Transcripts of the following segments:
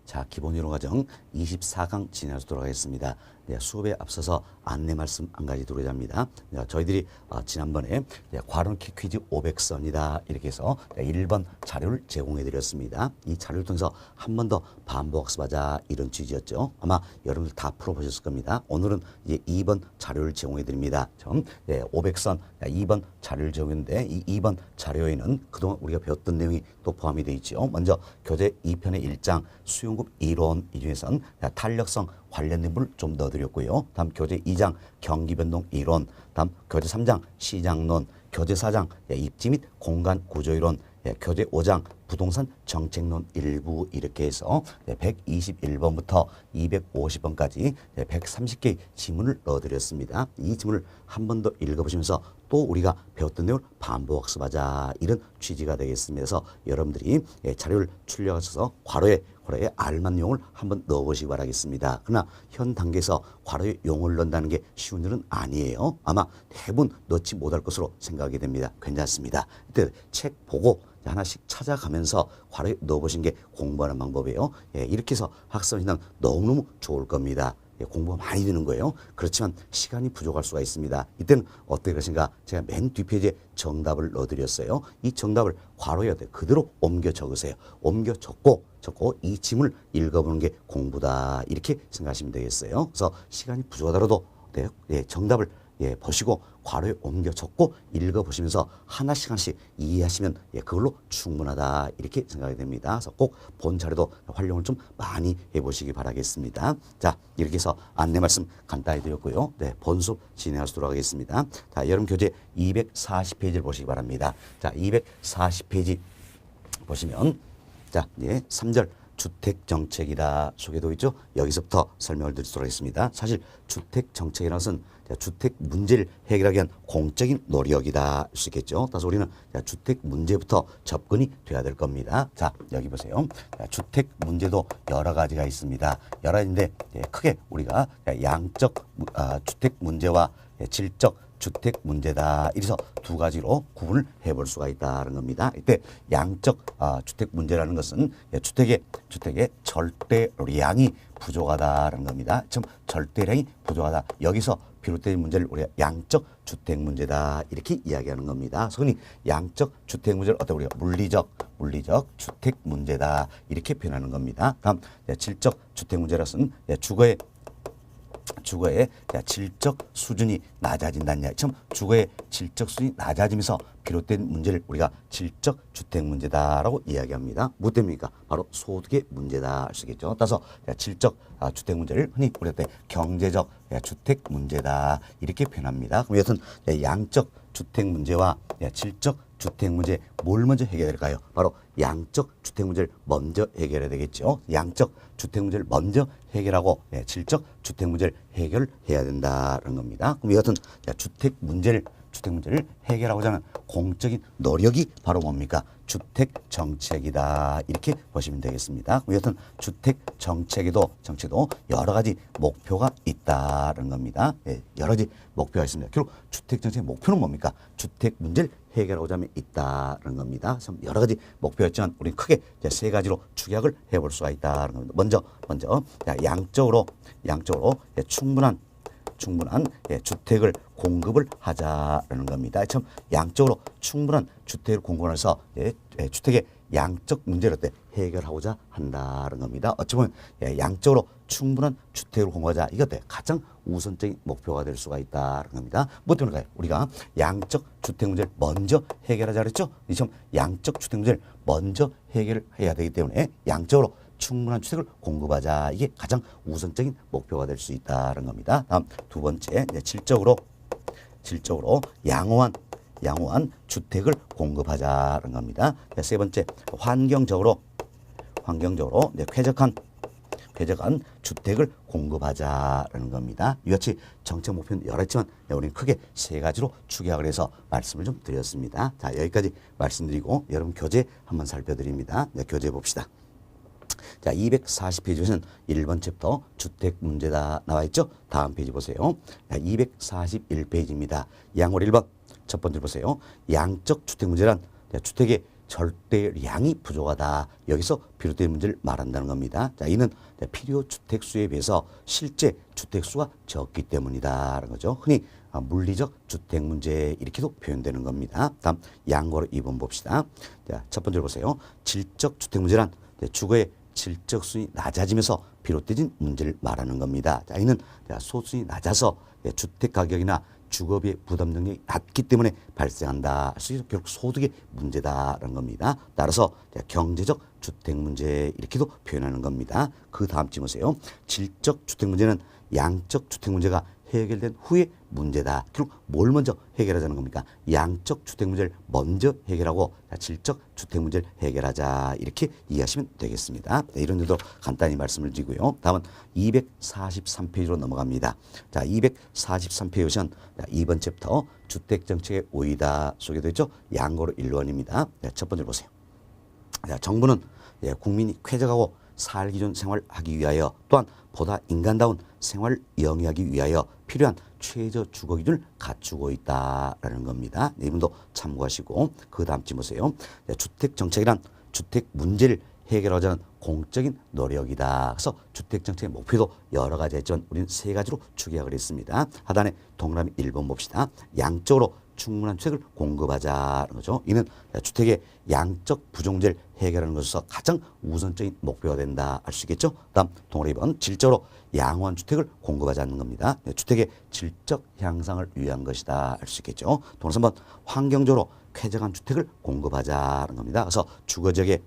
자, 기본이론 과정 24강 진행하도록 하겠습니다. 네, 수업에 앞서서 안내 말씀 한 가지 드리자 합니다. 저희들이 지난번에 괄호넣기 퀴즈 500선이다 이렇게 해서 1번 자료를 제공해 드렸습니다. 이 자료를 통해서 한 번 더 반복 학습하자 이런 취지였죠. 아마 여러분들 다 풀어보셨을 겁니다. 오늘은 이제 2번 자료를 제공해 드립니다. 500선 2번 자료를 제공했는데 이 2번 자료에는 그동안 우리가 배웠던 내용이 또 포함이 되어 있죠. 먼저 교재 2편의 1장 수용급 이론 이 중에서는 탄력성 관련된 부분을 좀 넣어드렸고요. 다음 교재 2장 경기변동 이론, 다음 교재 3장 시장론, 교재 4장 입지 및 공간 구조이론, 교재 5장 부동산 정책론 일부 이렇게 해서 121번부터 250번까지 130개의 지문을 넣어드렸습니다. 이 지문을 한 번 더 읽어보시면서 또 우리가 배웠던 내용을 반복 학습하자 이런 취지가 되겠습니다. 그래서 여러분들이 자료를 출력하셔서 괄호에 알맞는 용어를 한번 넣어보시기 바라겠습니다. 그러나 현 단계에서 괄호에 용어를 넣는다는 게 쉬운 일은 아니에요. 아마 대부분 넣지 못할 것으로 생각이 됩니다. 괜찮습니다. 이때 책 보고 하나씩 찾아가면서 괄호에 넣어보신 게 공부하는 방법이에요. 이렇게 해서 학습하시면 너무너무 좋을 겁니다. 공부가 많이 되는 거예요. 그렇지만 시간이 부족할 수가 있습니다. 이때는 어떻게 하신가? 제가 맨 뒷페이지에 정답을 넣어드렸어요. 이 정답을 괄호에 그대로 옮겨 적으세요. 옮겨 적고 이 지문을 읽어보는 게 공부다. 이렇게 생각하시면 되겠어요. 그래서 시간이 부족하더라도 정답을 보시고 괄호에 옮겨 적고 읽어보시면서 하나씩 이해하시면 그걸로 충분하다 이렇게 생각이 됩니다. 그래서 꼭 본 자료도 활용을 좀 많이 해보시기 바라겠습니다. 자, 이렇게 해서 안내 말씀 간단히 드렸고요. 본 수업 진행하도록 하겠습니다. 자, 여러분 교재 240페이지를 보시기 바랍니다. 자, 240페이지 보시면 자, 3절 주택정책이다 소개되어 있죠. 여기서부터 설명을 드리도록 하겠습니다. 사실 주택정책이라는 것은 주택 문제를 해결하기 위한 공적인 노력이다 할 수 있겠죠. 따라서 우리는 주택 문제부터 접근이 돼야 될 겁니다. 자, 여기 보세요. 주택 문제도 여러 가지가 있습니다. 여러 가지인데 크게 우리가 양적 주택 문제와 질적 주택 문제다. 이래서 두 가지로 구분을 해볼 수가 있다는 겁니다. 이때 양적 주택 문제라는 것은 주택의 절대량이 부족하다는 겁니다. 지금 절대량이 부족하다. 여기서 비롯된 문제를 우리가 양적 주택 문제다 이렇게 이야기하는 겁니다. 흔히 양적 주택 문제를 어떤 우리가 물리적 주택 문제다 이렇게 표현하는 겁니다. 다음 질적 주택 문제라서는 주거의 질적 수준이 낮아진다는 이야기. 지금 주거의 질적 수준이 낮아지면서 비롯된 문제를 우리가 질적 주택 문제다라고 이야기합니다. 뭐 때문입니까? 바로 소득의 문제다 할 수 있겠죠. 따라서 질적 주택 문제를 흔히 우리가 경제적 주택 문제다 이렇게 표현합니다. 그럼 여튼 양적 주택 문제와 질적 주택 문제 뭘 먼저 해결해야 될까요? 바로 양적 주택 문제를 먼저 해결해야 되겠죠. 양적 주택 문제를 먼저 해결하고 질적 주택 문제를 해결해야 된다는 겁니다. 그럼 여하튼 주택 문제를 해결하고자 하는 공적인 노력이 바로 뭡니까? 주택 정책이다 이렇게 보시면 되겠습니다. 여하튼 주택 정책도 여러 가지 목표가 있다는 겁니다. 여러 가지 목표가 있습니다. 결국 주택 정책의 목표는 뭡니까? 주택 문제를 해결하고자 하면 있다는 겁니다. 여러 가지 목표가 있지만 우리는 크게 세 가지로 축약을 해볼 수가 있다는 겁니다. 먼저 양적으로 충분한 주택을 공급을 하자라는 겁니다. 참 양적으로 충분한 주택을 공급해서 주택의 양적 문제를 해결하고자 한다는 겁니다. 어찌 보면 양적으로 충분한 주택을 공급하자 이것 가장 우선적인 목표가 될 수가 있다는 겁니다. 뭐 때문일까요? 우리가 양적 주택 문제를 먼저 해결하자 그랬죠? 지금 양적 주택 문제를 먼저 해결해야 되기 때문에 양적으로 충분한 주택을 공급하자. 이게 가장 우선적인 목표가 될 수 있다는 겁니다. 다음 두 번째, 질적으로 양호한 주택을 공급하자는 겁니다. 세 번째, 환경적으로 쾌적한 주택을 공급하자라는 겁니다. 이같이 정책 목표는 여러 있지만 우리는 크게 세 가지로 축약을 해서 말씀을 좀 드렸습니다. 자, 여기까지 말씀드리고 여러분 교재 한번 살펴드립니다. 교재 봅시다. 자, 240페이지에서는 1번 챕터 주택 문제다 나와 있죠. 다음 페이지 보세요. 241페이지입니다. 양월 1번 첫 번째 보세요. 양적 주택 문제란 주택의 절대량이 부족하다. 여기서 비롯된 문제를 말한다는 겁니다. 자, 이는 필요 주택수에 비해서 실제 주택수가 적기 때문이다라는 거죠. 흔히 물리적 주택 문제 이렇게도 표현되는 겁니다. 다음 양거로 2번 봅시다. 자, 첫 번째로 보세요. 질적 주택 문제란 주거의 질적 수준이 낮아지면서 비롯된 문제를 말하는 겁니다. 자, 이는 소수준이 낮아서 주택 가격이나 주거비의 부담 능력이 낮기 때문에 발생한다. 결국 소득의 문제다라는 겁니다. 따라서 경제적 주택 문제 이렇게도 표현하는 겁니다. 그 다음 쯤 보세요. 질적 주택 문제는 양적 주택 문제가 해결된 후의 문제다. 결국 뭘 먼저 해결하자는 겁니까? 양적 주택 문제를 먼저 해결하고 질적 주택 문제를 해결하자. 이렇게 이해하시면 되겠습니다. 네, 이런 정도 간단히 말씀을 드리고요. 다음은 243페이지로 넘어갑니다. 자, 243페이지 보시면 2번 챕터 주택정책의 오이다 소개되어 있죠. 양고로 1번입니다. 네, 첫 번째로 보세요. 자, 정부는 국민이 쾌적하고 살기 좋은 생활하기 위하여 또한 보다 인간다운 생활을 영위하기 위하여 필요한 최저 주거 기준을 갖추고 있다라는 겁니다. 이분도 참고하시고 그 다음 쯤 보세요. 주택 정책이란 주택 문제를 해결하자는 공적인 노력이다. 그래서 주택 정책의 목표도 여러 가지 했지만 우리는 세 가지로 추격을 했습니다. 하단에 동그라미 1번 봅시다. 양적으로 충분한 주택을 공급하자는 거죠. 이는 주택의 양적 부족문제를 해결하는 것에서 가장 우선적인 목표가 된다 알 수 있겠죠. 다음 동그라미 2번 질적으로 양호한 주택을 공급하자는 겁니다. 주택의 질적 향상을 위한 것이다 알 수 있겠죠. 동그라미 3번 환경적으로 쾌적한 주택을 공급하자는 겁니다. 그래서 주거지역의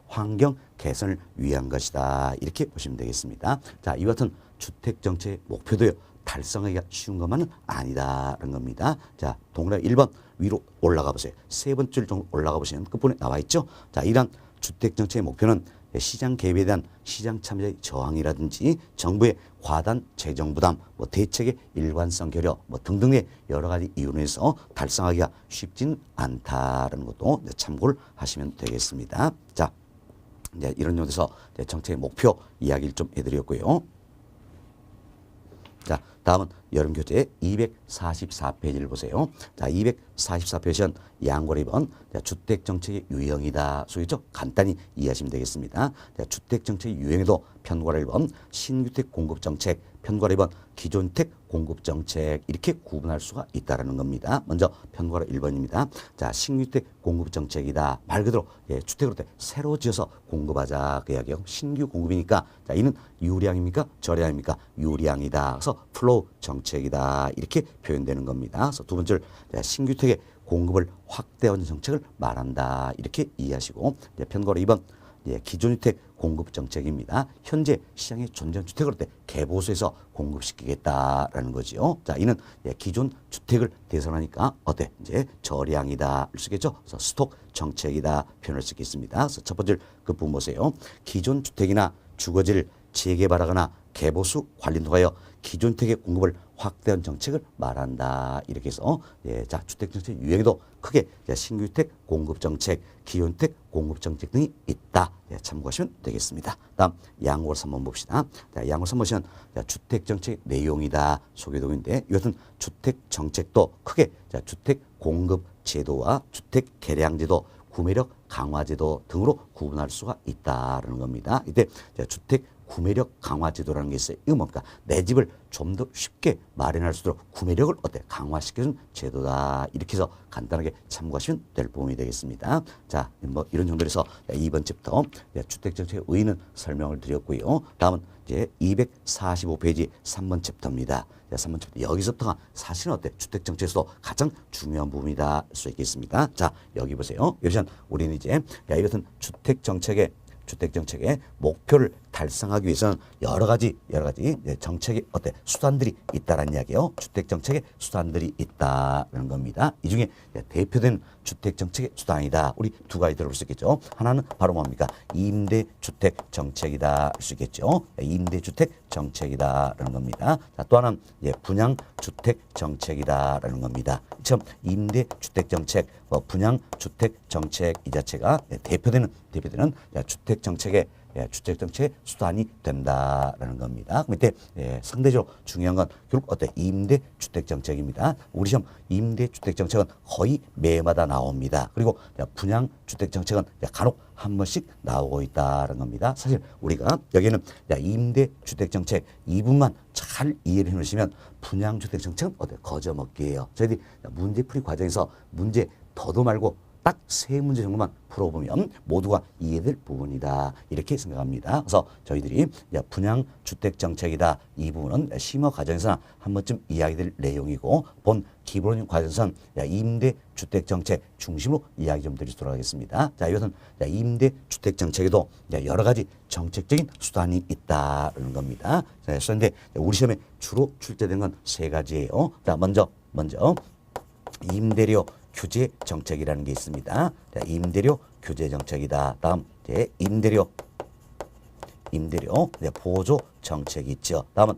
환경 개선을 위한 것이다 이렇게 보시면 되겠습니다. 자, 이와 같은 주택 정책의 목표도요. 달성하기가 쉬운 것만은 아니다라는 겁니다. 자, 동그라미 1번 위로 올라가 보세요. 세 번째 좀 올라가 보시면 끝부분에 나와 있죠. 자, 이러한 주택 정책의 목표는 시장 개입에 대한 시장 참여의 저항이라든지 정부의 과단 재정 부담, 대책의 일관성 결여 등등의 여러 가지 이유로 해서 달성하기가 쉽지는 않다라는 것도 참고를 하시면 되겠습니다. 자, 이제 이런 정도에서 정책의 목표 이야기를 좀 해드렸고요. 자, 다음은 여름교재 244페이지를 보세요. 자, 244페이지는 양고로 2번 주택정책의 유형이다. 소위죠. 간단히 이해하시면 되겠습니다. 자, 주택정책의 유형에도 편과로 1번 신규택 공급정책, 편과로 2번 기존택 공급정책 이렇게 구분할 수가 있다는 겁니다. 먼저 편과로 1번입니다. 자, 신규택 공급정책이다. 말 그대로 주택으로 새로 지어서 공급하자 그 이야기예요. 신규 공급이니까 자, 이는 유량입니까? 저량입니까? 유량이다. 그래서 플로우 정책이다. 이렇게 표현되는 겁니다. 그래서 두 번째를 신규택의 공급을 확대하는 정책을 말한다. 이렇게 이해하시고 편과로 2번 기존주택 공급 정책입니다. 현재 시장에 존재하는 주택을 개보수해서 공급시키겠다라는 거지요. 자, 이는 기존 주택을 대선하니까 이제 저량이다 할 수 있겠죠. 그래서 스톡 정책이다 표현할 수 있겠습니다. 그래서 첫 번째 그 부분 보세요. 기존 주택이나 주거지를 재개발하거나 개보수 관리를 통하여 기존 주택의 공급을 확대한 정책을 말한다. 이렇게 해서 자, 주택 정책 유형에도 크게 신규 주택 공급 정책, 기존 주택 공급 정책 등이 있다. 참고하시면 되겠습니다. 다음 양호를 3번 봅시다. 자, 양호 3번 보시면 주택 정책 내용이다. 소개동인데 이것은 주택 정책도 크게 주택 공급 제도와 주택 개량 제도, 구매력 강화 제도 등으로 구분할 수가 있다라는 겁니다. 이때 주택 구매력 강화 제도라는 게 있어요. 이건 뭡니까? 내 집을 좀 더 쉽게 마련할 수 있도록 구매력을 강화시켜준 제도다. 이렇게 해서 간단하게 참고하시면 될 부분이 되겠습니다. 자, 이런 정도로 해서 2번 챕터 주택정책의 의의는 설명을 드렸고요. 다음은 이제 245페이지 3번 챕터입니다. 3번 챕터 여기서부터가 사실은 주택정책에서도 가장 중요한 부분이다 할 수 있겠습니다. 자, 여기 보세요. 여기서 우리는 이제 이것은 주택정책의 목표를 달성하기 위해서는 여러 가지 정책의 수단들이 있다라는 이야기예요. 주택 정책의 수단들이 있다라는 겁니다. 이 중에 대표된 주택 정책의 수단이다. 우리 두 가지 들어볼 수 있겠죠. 하나는 바로 뭡니까? 임대주택 정책이다 할 수 있겠죠. 임대주택 정책이다라는 겁니다. 자, 또 하나는 분양주택 정책이다라는 겁니다. 처음 임대주택 정책, 분양주택 정책 이 자체가 대표되는 주택 정책의 주택정책의 수단이 된다라는 겁니다. 그 밑에 상대적으로 중요한 건 결국 어때? 임대주택정책입니다. 우리 시험 임대주택정책은 거의 매마다 나옵니다. 그리고 분양주택정책은 간혹 한 번씩 나오고 있다는 겁니다. 사실 우리가 여기는 임대주택정책 이 부분만 잘 이해를 해놓으시면 분양주택정책은 어때? 거저먹기예요. 저희들이 문제풀이 과정에서 문제 더도 말고 딱 세 문제 정도만 풀어보면 모두가 이해될 부분이다 이렇게 생각합니다. 그래서 저희들이 분양주택정책이다 이 부분은 심화 과정에서나 한 번쯤 이야기될 내용이고 본 기본 과정에서는 임대주택정책 중심으로 이야기 좀 드리도록 하겠습니다. 자, 이것은 임대주택정책에도 여러 가지 정책적인 수단이 있다는 겁니다. 자, 그런데 우리 시험에 주로 출제된 건 세 가지예요. 자, 먼저 임대료 규제 정책이라는 게 있습니다. 자, 임대료 규제 정책이다. 다음 임대료 보조 정책이 있죠. 다음은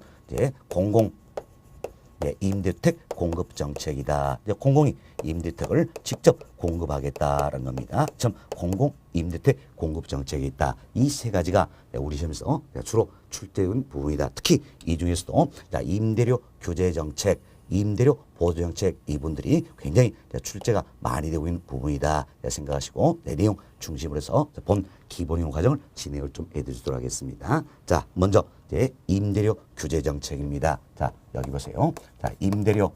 임대주택 공급 정책이다. 공공이 임대주택을 직접 공급하겠다라는 겁니다. 공공 임대주택 공급 정책이 있다. 이 세 가지가 우리 시험에서 주로 출제된 부분이다. 특히 이 중에서도 임대료 규제 정책, 임대료 보조정책 이분들이 굉장히 출제가 많이 되고 있는 부분이다 생각하시고 내용 중심으로 해서 본 기본형 과정을 진행을 좀 해드리도록 하겠습니다. 자, 먼저 임대료 규제 정책입니다. 자, 여기 보세요. 자, 임대료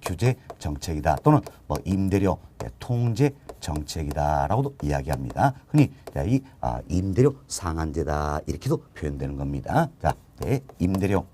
규제 정책이다 또는 임대료 통제 정책이다라고도 이야기합니다. 흔히 이 임대료 상한제다 이렇게도 표현되는 겁니다. 자, 임대료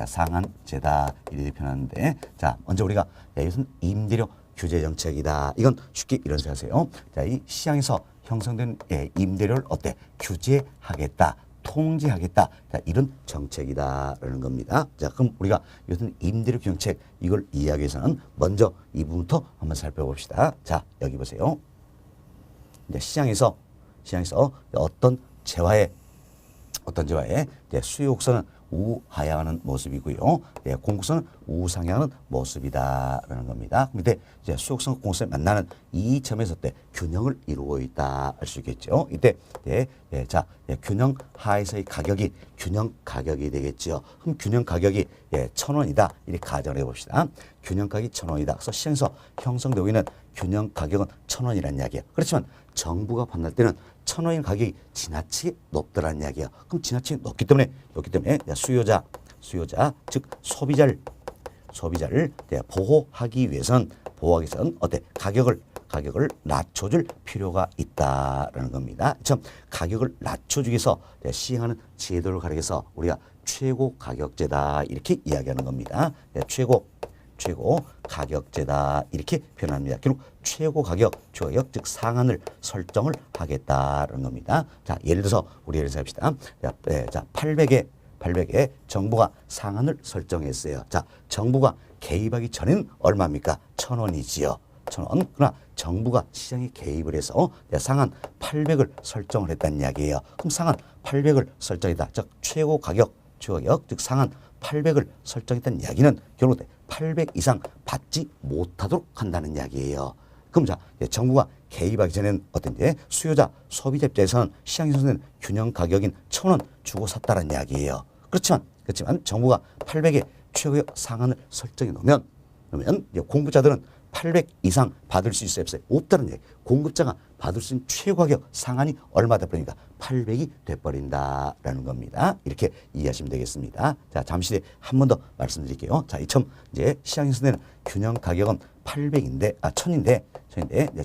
상한제다 이렇게 표현하는데 자, 먼저 우리가 이것은 임대료 규제 정책이다. 이건 쉽게 이런 생각하세요. 자, 이 시장에서 형성된 임대료를 어때? 규제하겠다. 통제하겠다. 자, 이런 정책이다라는 겁니다. 자, 그럼 우리가 이것은 임대료 정책 이걸 이해하기 위해서는 먼저 이 부분부터 한번 살펴봅시다. 자, 여기 보세요. 이제 시장에서 어떤 재화의 수요 곡선은 우하향하는 모습이고요. 공급선은 우상향하는 모습이다라는 겁니다. 밑에 수요 곡선과 공급선이 만나는 이 점에서 균형을 이루고 있다 할 수 있겠죠. 이때 균형 하에서의 가격이 균형 가격이 되겠죠. 그럼 균형 가격이 1,000원이다 이렇게 가정을 해봅시다. 균형 가격이 1,000원이다. 그래서 시장에서 형성되고 있는 균형 가격은 1,000원이라는 이야기예요. 그렇지만 정부가 판단할 때는 1,000원인 가격이 지나치게 높더라는 이야기예요. 그럼 지나치게 높기 때문에 수요자 즉 소비자를 보호하기 위해서는 어때? 가격을 낮춰줄 필요가 있다라는 겁니다. 참 가격을 낮춰주기 위해서 시행하는 제도를 가리켜서 우리가 최고 가격제다 이렇게 이야기하는 겁니다. 최고 가격제다 이렇게 표현합니다. 결국 최고 가격 즉 상한을 설정을 하겠다는 겁니다. 자, 예를 들어서 우리 예를 해봅시다. 자, 800에 정부가 상한을 설정했어요. 자, 정부가 개입하기 전에는 얼마입니까? 1,000원이지요. 1,000원. 그러나 정부가 시장에 개입을 해서 상한 800을 설정을 했다는 이야기예요. 그럼 상한 800을 설정했다. 즉 최고 가격 즉 상한 800을 설정했다는 이야기는 결국 800 이상 받지 못하도록 한다는 이야기예요. 그럼 자, 정부가 개입하기 전에는 어떤지 수요자, 소비자 입장에서는 시장에서는 균형 가격인 1,000원 주고 샀다는 이야기예요. 그렇지만 정부가 800의 최고의 상한을 설정해 놓으면 그러면 공급자들은 800 이상 받을 수 있어요? 없어요? 없다는 얘기. 공급자가 받을 수 있는 최고 가격 상한이 얼마다 버리니까 800이 돼버린다라는 겁니다. 이렇게 이해하시면 되겠습니다. 자, 잠시 뒤에 한 번 더 말씀드릴게요. 자, 이처럼 이제 시장에서는 균형 가격은 1000인데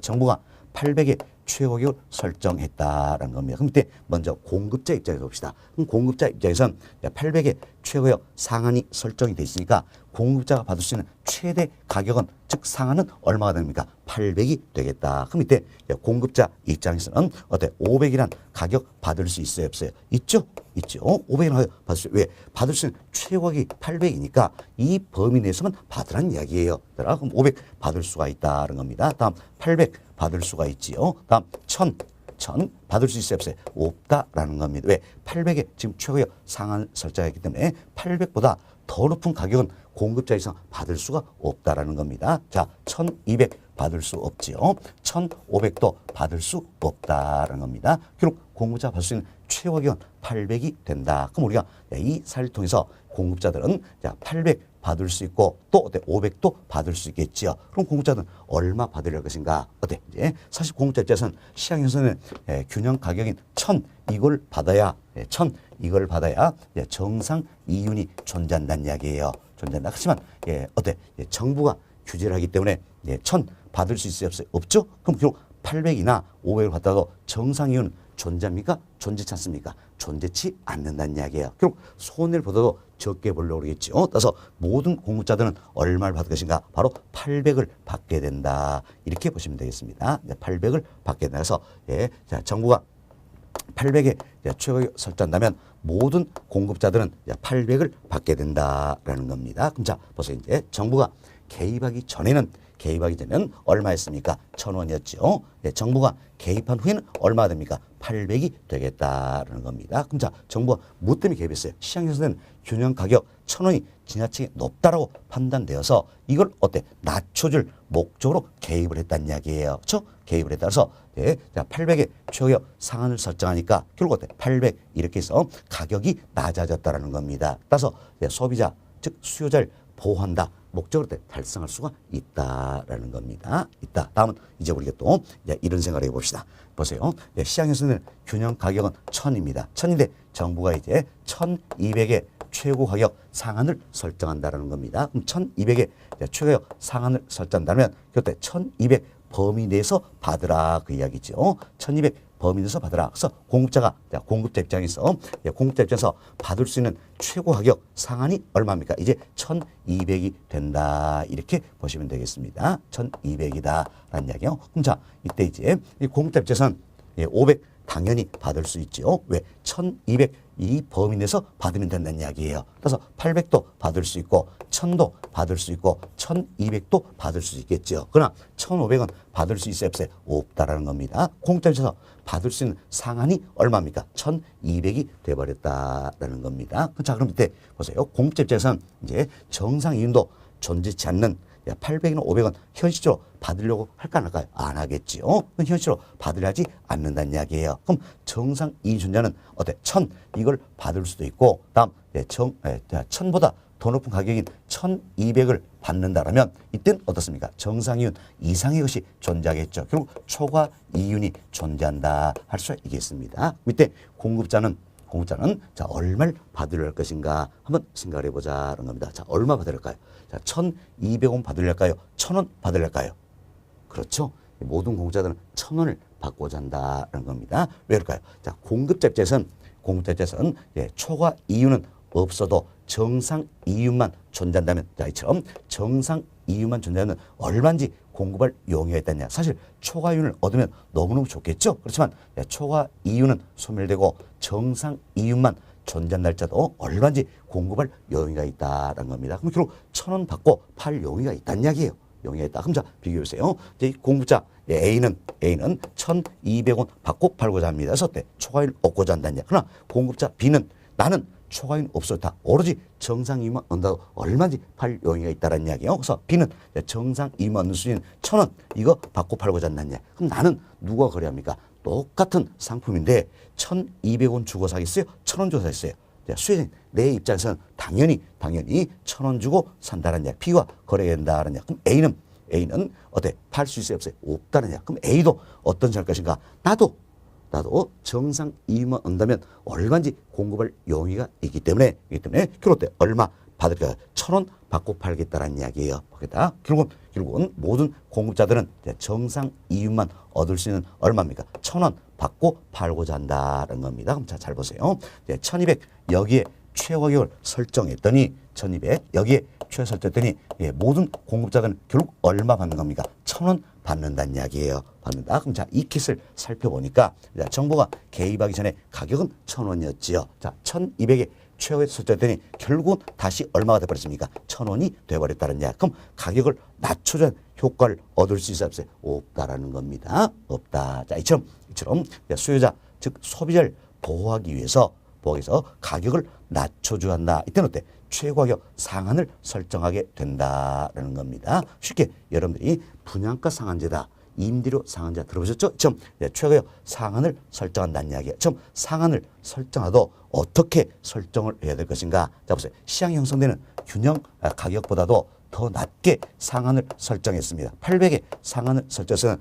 정부가 800의 최고 가격을 설정했다라는 겁니다. 그럼 이때 먼저 공급자 입장에서 봅시다. 그럼 공급자 입장에서는 800의 최고 가격 상한이 설정이 돼 있으니까 공급자가 받을 수 있는 최대 가격은 즉 상한은 얼마가 됩니까? 800이 되겠다. 그럼 이때 공급자 입장에서는 어때? 500이란 가격 받을 수 있어요? 없어요? 있죠? 500이란 가격 받을 수 있어요. 왜? 받을 수 있는 최고 가격이 800이니까 이 범위 내에서만 받으라는 이야기예요. 그럼 500 받을 수가 있다는 겁니다. 다음 800 받을 수가 있지요. 다음 1000 받을 수 있어요? 없어요? 없다라는 겁니다. 왜? 800에 지금 최고의 상한을 설정했기 때문에 800보다 더 높은 가격은 공급자에서 받을 수가 없다라는 겁니다. 자, 1200 받을 수 없지요. 1,500도 받을 수 없다라는 겁니다. 결국 공급자 받을 수 있는 최고 가격은 800이 된다. 그럼 우리가 이 사례를 통해서 공급자들은 800 받을 수 있고 또 어때 500도 받을 수 있겠지요. 그럼 공급자는 얼마 받으려 할 것인가? 어때? 이제 사실 공급자 입장에서는 시장에서는 균형 가격인 1,000 이걸 받아야 1,000 이걸 받아야 정상 이윤이 존재한다는 이야기예요. 존재한다. 그렇지만 어때? 정부가 규제를 하기 때문에 1,000 받을 수 있어요? 없어요? 없죠? 그럼 결국 800이나 500을 받아도 정상 이윤 존재합니까? 존재치 않습니까? 존재치 않는다는 이야기예요. 결국 손해를 보다도 적게 보려고 그러겠죠. 따라서 모든 공급자들은 얼마를 받을 것인가? 바로 800을 받게 된다. 이렇게 보시면 되겠습니다. 800을 받게 된다. 그래서 자, 정부가 800에 최고가격 설정한다면 모든 공급자들은 800을 받게 된다라는 겁니다. 그럼 자, 보세요. 이제 정부가 개입하기 전에는 얼마였습니까? 1,000원이었죠. 정부가 개입한 후에는 얼마 됩니까? 800이 되겠다라는 겁니다. 그럼 자, 정부가 뭐 때문에 개입했어요? 시장에서는 균형 가격 1,000원이 지나치게 높다라고 판단되어서 이걸 어때? 낮춰줄 목적으로 개입을 했다는 이야기예요. 그렇죠? 개입을 했다. 그래서 자, 800의 최고가격 상한을 설정하니까 결국 어때? 800 이렇게 해서 가격이 낮아졌다라는 겁니다. 따라서 소비자 즉 수요자를 보호한다. 목적을 달성할 수가 있다라는 겁니다. 있다. 다음은 이제 우리가 또 이런 생각을 해봅시다. 보세요. 시장에서는 균형 가격은 1,000입니다. 1,000인데 정부가 이제 1,200의 최고 가격 상한을 설정한다라는 겁니다. 그럼 1,200의 최고 가격 상한을 설정한다면 그때 1,200 범위 내에서 받으라 그 이야기죠. 1,200 범위 내에서 받으라. 그래서 공급자 입장에서 받을 수 있는 최고 가격 상한이 얼마입니까? 이제 1,200이 된다. 이렇게 보시면 되겠습니다. 1,200이다라는 이야기요. 그럼 자, 이때 이제 이 공급자 입장에서는 500 당연히 받을 수 있죠. 왜? 1,200 이 범위 내에서 받으면 된다는 이야기예요. 그래서 800도 받을 수 있고 1,000도 받을 수 있고 1,200도 받을 수 있겠죠. 그러나 1,500은 받을 수 있어요? 없어요? 없다라는 겁니다. 공급자 입장에서 받을 수 있는 상한이 얼마입니까? 1,200이 돼버렸다라는 겁니다. 자, 그럼 이때 보세요. 공급자 입장에서는 이제 정상 이윤도 존재치 않는 800이나 500은 현실적으로 받으려고 할까 안 할까요? 안 하겠지요. 현실적으로 받으려 하지 않는다는 이야기예요. 그럼 정상 이윤 존재는 어때? 1,000 이걸 받을 수도 있고 다음 1,000보다 더 높은 가격인 1,200을 받는다라면 이때는 어떻습니까? 정상 이윤 이상의 것이 존재하겠죠. 결국 초과 이윤이 존재한다 할 수 있겠습니다. 이때 공급자는 자, 얼마를 받으려 할 것인가 한번 생각을 해보자는 겁니다. 자, 얼마 받으려 할까요? 자, 1,200원 받으려 할까요? 1,000원 받으려 할까요? 그렇죠. 모든 공급자들은 1,000원을 받고자 한다는 겁니다. 왜 그럴까요? 자, 공급자 입장에서는 초과 이윤은 없어도 정상 이윤만 존재한다면 자, 이처럼 정상 이윤만 존재하는 얼마인지 공급할 용의가 있다냐. 사실 초과 이윤을 얻으면 너무너무 좋겠죠. 그렇지만 초과 이윤은 소멸되고 정상 이윤만 존재한 날짜도 얼마인지 공급할 용의가 있다는 겁니다. 그럼 결국 1,000원 받고 팔 용의가 있다는 이야기예요. 용의가 있다. 그럼 자, 비교해보세요. 이제 공급자 A는 1,200원 받고 팔고자 합니다. 그래서 어때? 초과 이윤을 얻고자 한다는 이야기. 그러나 공급자 B는 나는 초과이윤 없었다. 오로지 정상 이윤만 얻는다고 얼마인지 팔 용의가 있다는 이야기예요. 그래서 B는 정상 이윤만 얻는 수준인 1,000원 이거 받고 팔고자 한다는 이야기. 그럼 나는 누가 거래합니까? 똑같은 상품인데 1,200원 주고 사겠어요? 1,000원 주고 사겠어요? 수혜자인 내 입장에서는 당연히 1,000원 주고 산다는 이야기. B와 거래가 된다는 이야기. 그럼 A는 어때? 팔 수 있어요? 없어요? 없다는 이야기. 그럼 A도 어떤 할 것인가? 나도 정상 이윤만 얻는다면 얼마인지 공급할 용의가 있기 때문에 결국 때 얼마 받을까요? 1,000원 받고 팔겠다라는 이야기예요. 보겠다. 결국은 모든 공급자들은 정상 이윤만 얻을 수 있는 얼마입니까? 1,000원 받고 팔고자 한다는 겁니다. 그럼 잘 보세요. 1,200 여기에 최고 가격을 설정했더니 1,200 여기에 최고 설정했더니 모든 공급자들은 결국 얼마 받는 겁니까? 1,000원 받는다는 이야기예요. 받는다. 그럼 자, 이 킷을 살펴보니까 정부가 개입하기 전에 가격은 1,000원이었지요. 자, 1,200에 최고에 설정했더니 결국은 다시 얼마가 돼버렸습니까? 1,000원이 돼버렸다는 이야기. 그럼 가격을 낮춰준 효과를 얻을 수 있어요? 없어요? 없다라는 겁니다. 없다. 자, 이처럼 수요자 즉 소비자를 보호하기 위해서 가격을 낮춰줘야 한다. 이때는 어때? 최고가격 상한을 설정하게 된다라는 겁니다. 쉽게 여러분들이 분양가 상한제다, 임대료 상한제 들어보셨죠? 처음 최고가격 상한을 설정한다는 이야기예요. 처음 상한을 설정하도 어떻게 설정을 해야 될 것인가? 자 보세요. 시장이 형성되는 균형 가격보다도 더 낮게 상한을 설정했습니다. 800에 상한을 설정해서는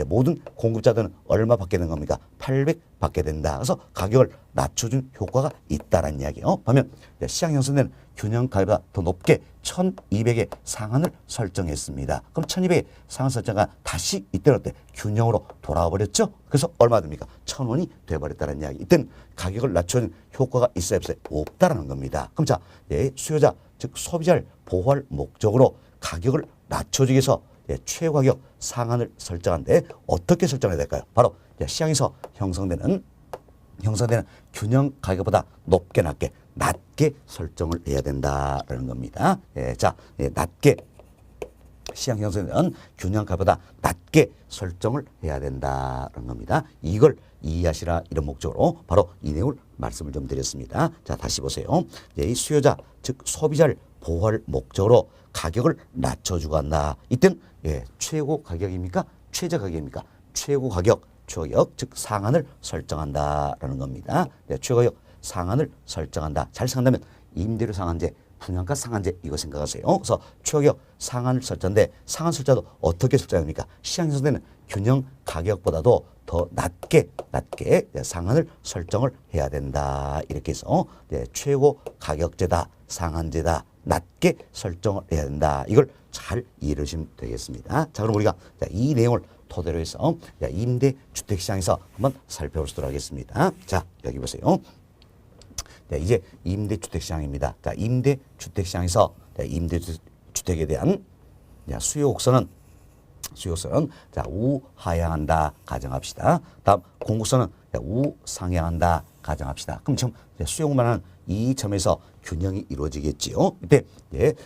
모든 공급자들은 얼마 받게 되는 겁니까? 800 받게 된다. 그래서 가격을 낮춰준 효과가 있다라는 이야기예요. 반면 시장 형성되는 균형 가격보다 더 높게 1200에 상한을 설정했습니다. 그럼 1200에 상한 설정가 다시 이때는 어때? 균형으로 돌아와 버렸죠? 그래서 얼마 됩니까? 1000원이 돼버렸다는 이야기. 이때는 가격을 낮춰준 효과가 있어야 없어요? 없다라는 겁니다. 그럼 자, 수요자 즉 소비자를 보호할 목적으로 가격을 낮춰주기 위해서 최고가격 상한을 설정하는데 어떻게 설정해야 될까요? 바로 시장에서 형성되는 균형 가격보다 높게 낮게 설정을 해야 된다라는 겁니다. 낮게 시장 형성되는 균형 가격보다 낮게 설정을 해야 된다는 겁니다. 이걸 이해하시라 이런 목적으로 바로 이 내용을 말씀을 좀 드렸습니다. 자 다시 보세요. 이 수요자 즉 소비자를 보호할 목적으로 가격을 낮춰주고 한다. 이때는 최고 가격입니까? 최저 가격입니까? 최고 가격 즉 상한을 설정한다라는 겁니다. 최고가격 상한을 설정한다. 잘 생각하면 임대료 상한제, 분양가 상한제 이거 생각하세요. 그래서 최고가격 상한을 설정인데 상한 설정도 어떻게 설정합니까? 시장 형성되는 균형 가격보다도 더 낮게 상한을 설정을 해야 된다. 이렇게 해서 최고 가격제다, 상한제다, 낮게 설정을 해야 된다. 이걸 잘 이해하시면 되겠습니다. 자, 그럼 우리가 이 내용을 토대로 해서 임대주택시장에서 한번 살펴보도록 하겠습니다. 자, 여기 보세요. 이제 임대주택시장입니다. 자, 임대주택시장에서 임대주택에 대한 수요 곡선은 자, 우하향한다 가정합시다. 다음 공급선은 우상향한다 가정합시다. 그럼 지금 수요만 이 점에서 균형이 이루어지겠지요. 이때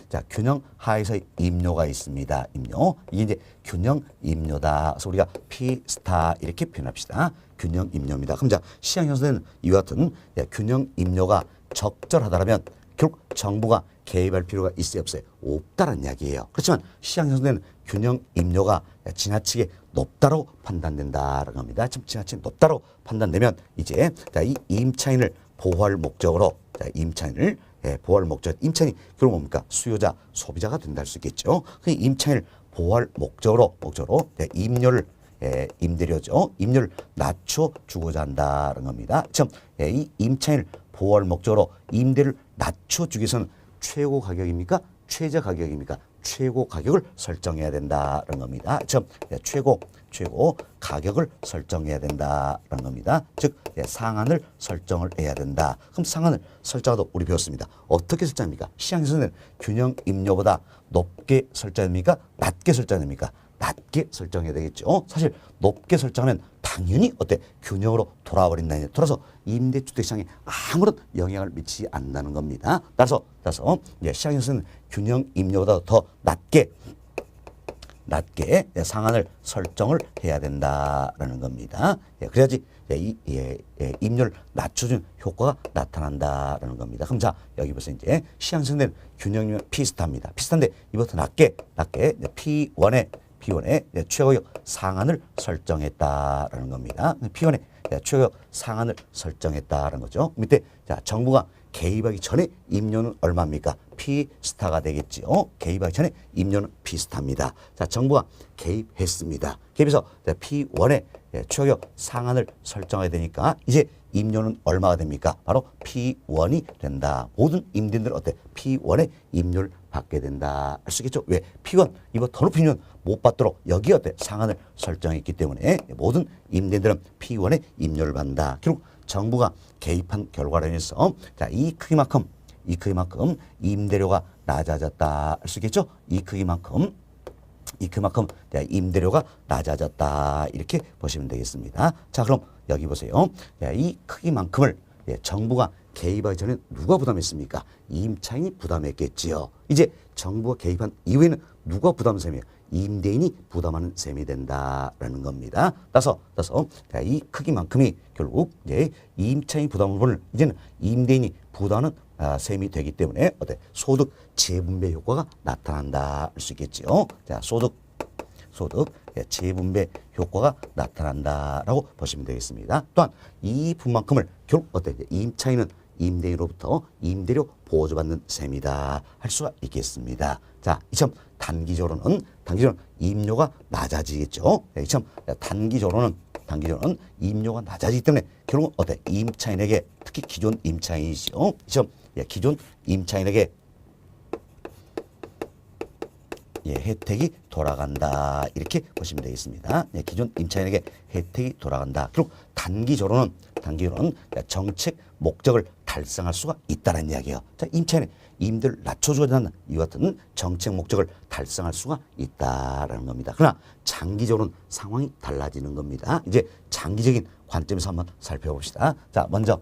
자 균형 하에서 임료가 있습니다. 임료 이게 이제 균형 임료다. 그래서 우리가 P 스타 이렇게 표현합시다. 균형 임료입니다. 그럼 자 시장 형성되는 이와 같은 균형 임료가 적절하다면 결국 정부가 개입할 필요가 있어요 없어요? 없다라는 이야기예요. 그렇지만 시장 형성되는 균형 임료가 지나치게 높다고 판단된다라는 겁니다. 지금 지나치게 높다고 판단되면 이제 자, 이 임차인을 보호할 목적으로 임차인을 보호할 목적 임차인이 결국 뭡니까? 수요자, 소비자가 된다 할 수 있겠죠. 그 임차인을 보호할 목적으로 임료를 임대료죠. 임료를 낮춰주고자 한다는 겁니다. 참, 이 임차인을 보호할 목적으로 임대를 낮춰주기 위해서는 최고 가격입니까? 최저 가격입니까? 최고 가격을 설정해야 된다는 겁니다. 참, 최고 가격을 설정해야 된다는 겁니다. 즉 상한을 설정을 해야 된다. 그럼 상한을 설정하도 우리 배웠습니다. 어떻게 설정합니까? 시장에서는 균형 임료보다 높게 설정합니까? 낮게 설정합니까? 낮게 설정해야 되겠죠. 사실 높게 설정하면 당연히 균형으로 돌아버린다는 돌아서 임대주택 시장에 아무런 영향을 미치지 않는다는 겁니다. 따라서 시장에서는 균형 임료보다 더 낮게 상한을 설정을 해야 된다라는 겁니다. 그래야지 임료를 낮춰준 효과가 나타난다라는 겁니다. 그럼 자 여기 보세요. 이제 시장에서는 균형이면 P스타입니다. P스타인데 이보다 낮게 P1에 최고가격 상한을 설정했다라는 겁니다. P1에 최고가격 상한을 설정했다라는 거죠. 밑에 자 정부가 개입하기 전에 임료는 얼마입니까? P스타가 되겠지요. 개입하기 전에 임료는 P스타입니다. 자, 정부가 개입했습니다. 개입해서 P1에 최고가격 상한을 설정해야 되니까 이제 임료는 얼마가 됩니까? 바로 P1이 된다. 모든 임대인들은 P1에 임료를 받게 된다. 알 수 있겠죠? 왜? P1 이거 더 높이면 못 받도록 여기 상한을 설정했기 때문에 모든 임대인들은 P1에 임료를 받는다. 결국 정부가 개입한 결과로 인해서 자, 이 크기만큼 임대료가 낮아졌다. 알 수 있겠죠? 이 크기만큼 임대료가 낮아졌다. 이렇게 보시면 되겠습니다. 자, 그럼 여기 보세요. 이 크기만큼을 정부가 개입하기 전에 누가 부담했습니까? 임차인이 부담했겠지요. 이제 정부가 개입한 이후에는 누가 부담한 셈이에요? 임대인이 부담하는 셈이 된다라는 겁니다. 따라서 이 크기만큼이 결국 임차인이 부담하는 부분을 이제는 임대인이 부담하는 셈이 되기 때문에 어때? 소득 재분배 효과가 나타난다 할 수 있겠죠. 자, 소득 재분배 효과가 나타난다라고 보시면 되겠습니다. 또한 이 분만큼을 결국 어때? 임차인은 임대인으로부터 임대료 보조받는 셈이다 할 수가 있겠습니다. 자, 이처럼 단기적으로는 임료가 낮아지겠죠. 이처럼 단기적으로는 임료가 낮아지기 때문에 결국 어때? 임차인에게 특히 기존 임차인이시죠. 이처럼 기존 임차인에게 혜택이 돌아간다 이렇게 보시면 되겠습니다. 기존 임차인에게 혜택이 돌아간다. 결국 단기적으로는 정책 목적을 달성할 수가 있다는 이야기예요. 자, 임차인의 임대를 낮춰주고자 하는 이와 같은 정책 목적을 달성할 수가 있다라는 겁니다. 그러나 장기적으로는 상황이 달라지는 겁니다. 이제 장기적인 관점에서 한번 살펴봅시다. 자, 먼저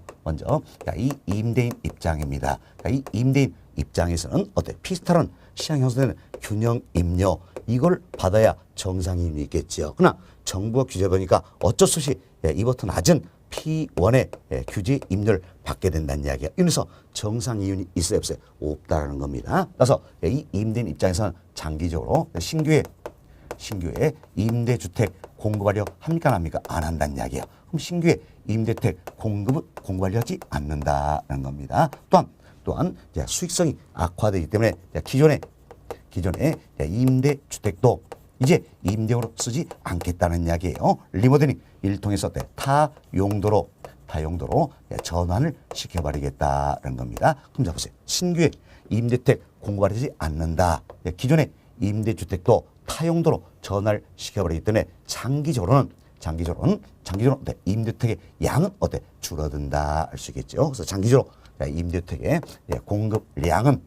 이 임대인 입장입니다. 이 임대인 입장에서는 어때? 피스탈은 시장 형성되는 균형 임료 이걸 받아야 정상임이 있겠지요. 그러나 정부가 규제 보니까 어쩔 수 없이 이보다 낮은 P1의 규제 임료를 받게 된다는 이야기야. 이래서 정상 이윤이 있어요, 없어요? 없다라는 겁니다. 그래서 이 임대인 입장에서는 장기적으로 신규의 임대주택 공급하려 합니까 안 합니까? 안 한다는 이야기예요. 그럼 신규의 임대주택 공급은 공급하려지 않는다는 겁니다. 또한 수익성이 악화되기 때문에 기존의 임대주택도 이제 임대용으로 쓰지 않겠다는 이야기예요. 리모델링 이를 통해서 타 용도로 전환을 시켜버리겠다는 겁니다. 그럼 자 보세요. 신규의 임대주택 공급하지 않는다. 기존의 임대주택도 타 용도로 전환을 시켜버리기 때문에 장기적으로는 임대주택의 양은 어때? 줄어든다 할 수 있겠죠. 그래서 장기적으로 임대주택의 공급량은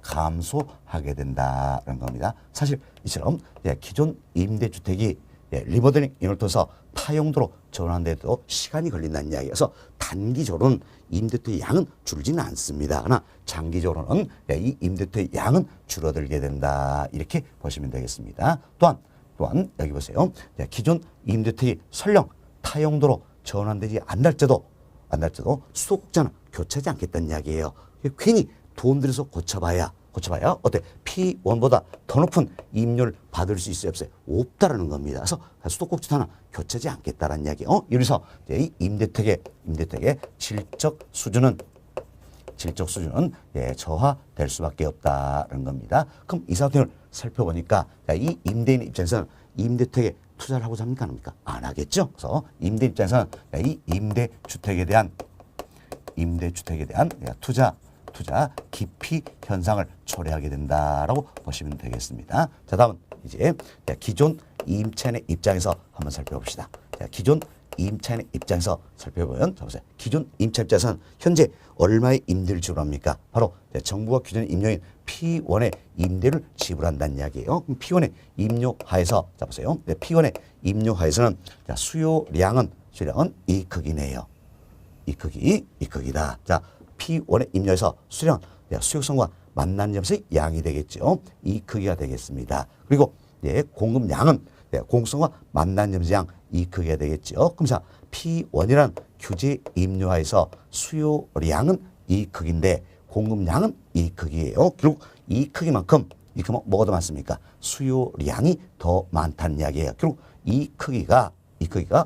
감소하게 된다는 겁니다. 사실 이처럼 기존 임대주택이 리모델링 인을 통해서 타용도로 전환돼도 시간이 걸린다는 이야기여서 단기적으로는 임대주택의 양은 줄지는 않습니다. 그러나 장기적으로는 이 임대주택의 양은 줄어들게 된다 이렇게 보시면 되겠습니다. 또한 여기 보세요. 기존 임대주택이 설령 타용도로 전환되지 않을지도 수도꼭지는 교체하지 않겠다는 이야기예요. 괜히 돈 들여서 고쳐봐야 어때? P1보다 더 높은 임료를 받을 수 있어요, 없어요? 없다라는 겁니다. 그래서 수도꼭지 하나 교체하지 않겠다라는 이야기예요. 여기서 이 임대택의 질적 수준은 저하될 수밖에 없다는 겁니다. 그럼 이 사태를 살펴보니까 이 임대인 입장에서는 임대택에 투자를 하고자 합니까? 안 합니까? 안 하겠죠. 그래서 임대인 입장에서는 이 임대주택에 대한 투자 기피 현상을 초래하게 된다라고 보시면 되겠습니다. 자, 다음은 이제 기존 임차인의 입장에서 한번 살펴봅시다. 기존 임차인의 입장에서 살펴보면 자 보세요. 기존 임차 입장에서는 현재 얼마의 임대를 지불합니까? 바로 정부가 규정한 임료인 P1의 임대를 지불한다는 이야기예요. 그럼 P1의 임료 하에서 자 보세요. P1의 임료 하에서는 수요량은 이 크기네요. 이 크기다. 자, P1의 임료에서 수익성과 만난 점수의 양이 되겠죠. 이 크기가 되겠습니다. 그리고 공급량은 공급성과 만난 점수의 양 이 크기가 되겠죠. 그럼 자, P1이란 규제 임료하에서 수요량은 이 크기인데 공급량은 이 크기예요. 결국 이 크기만큼 뭐가 더 많습니까? 수요량이 더 많다는 이야기예요. 결국 이 크기가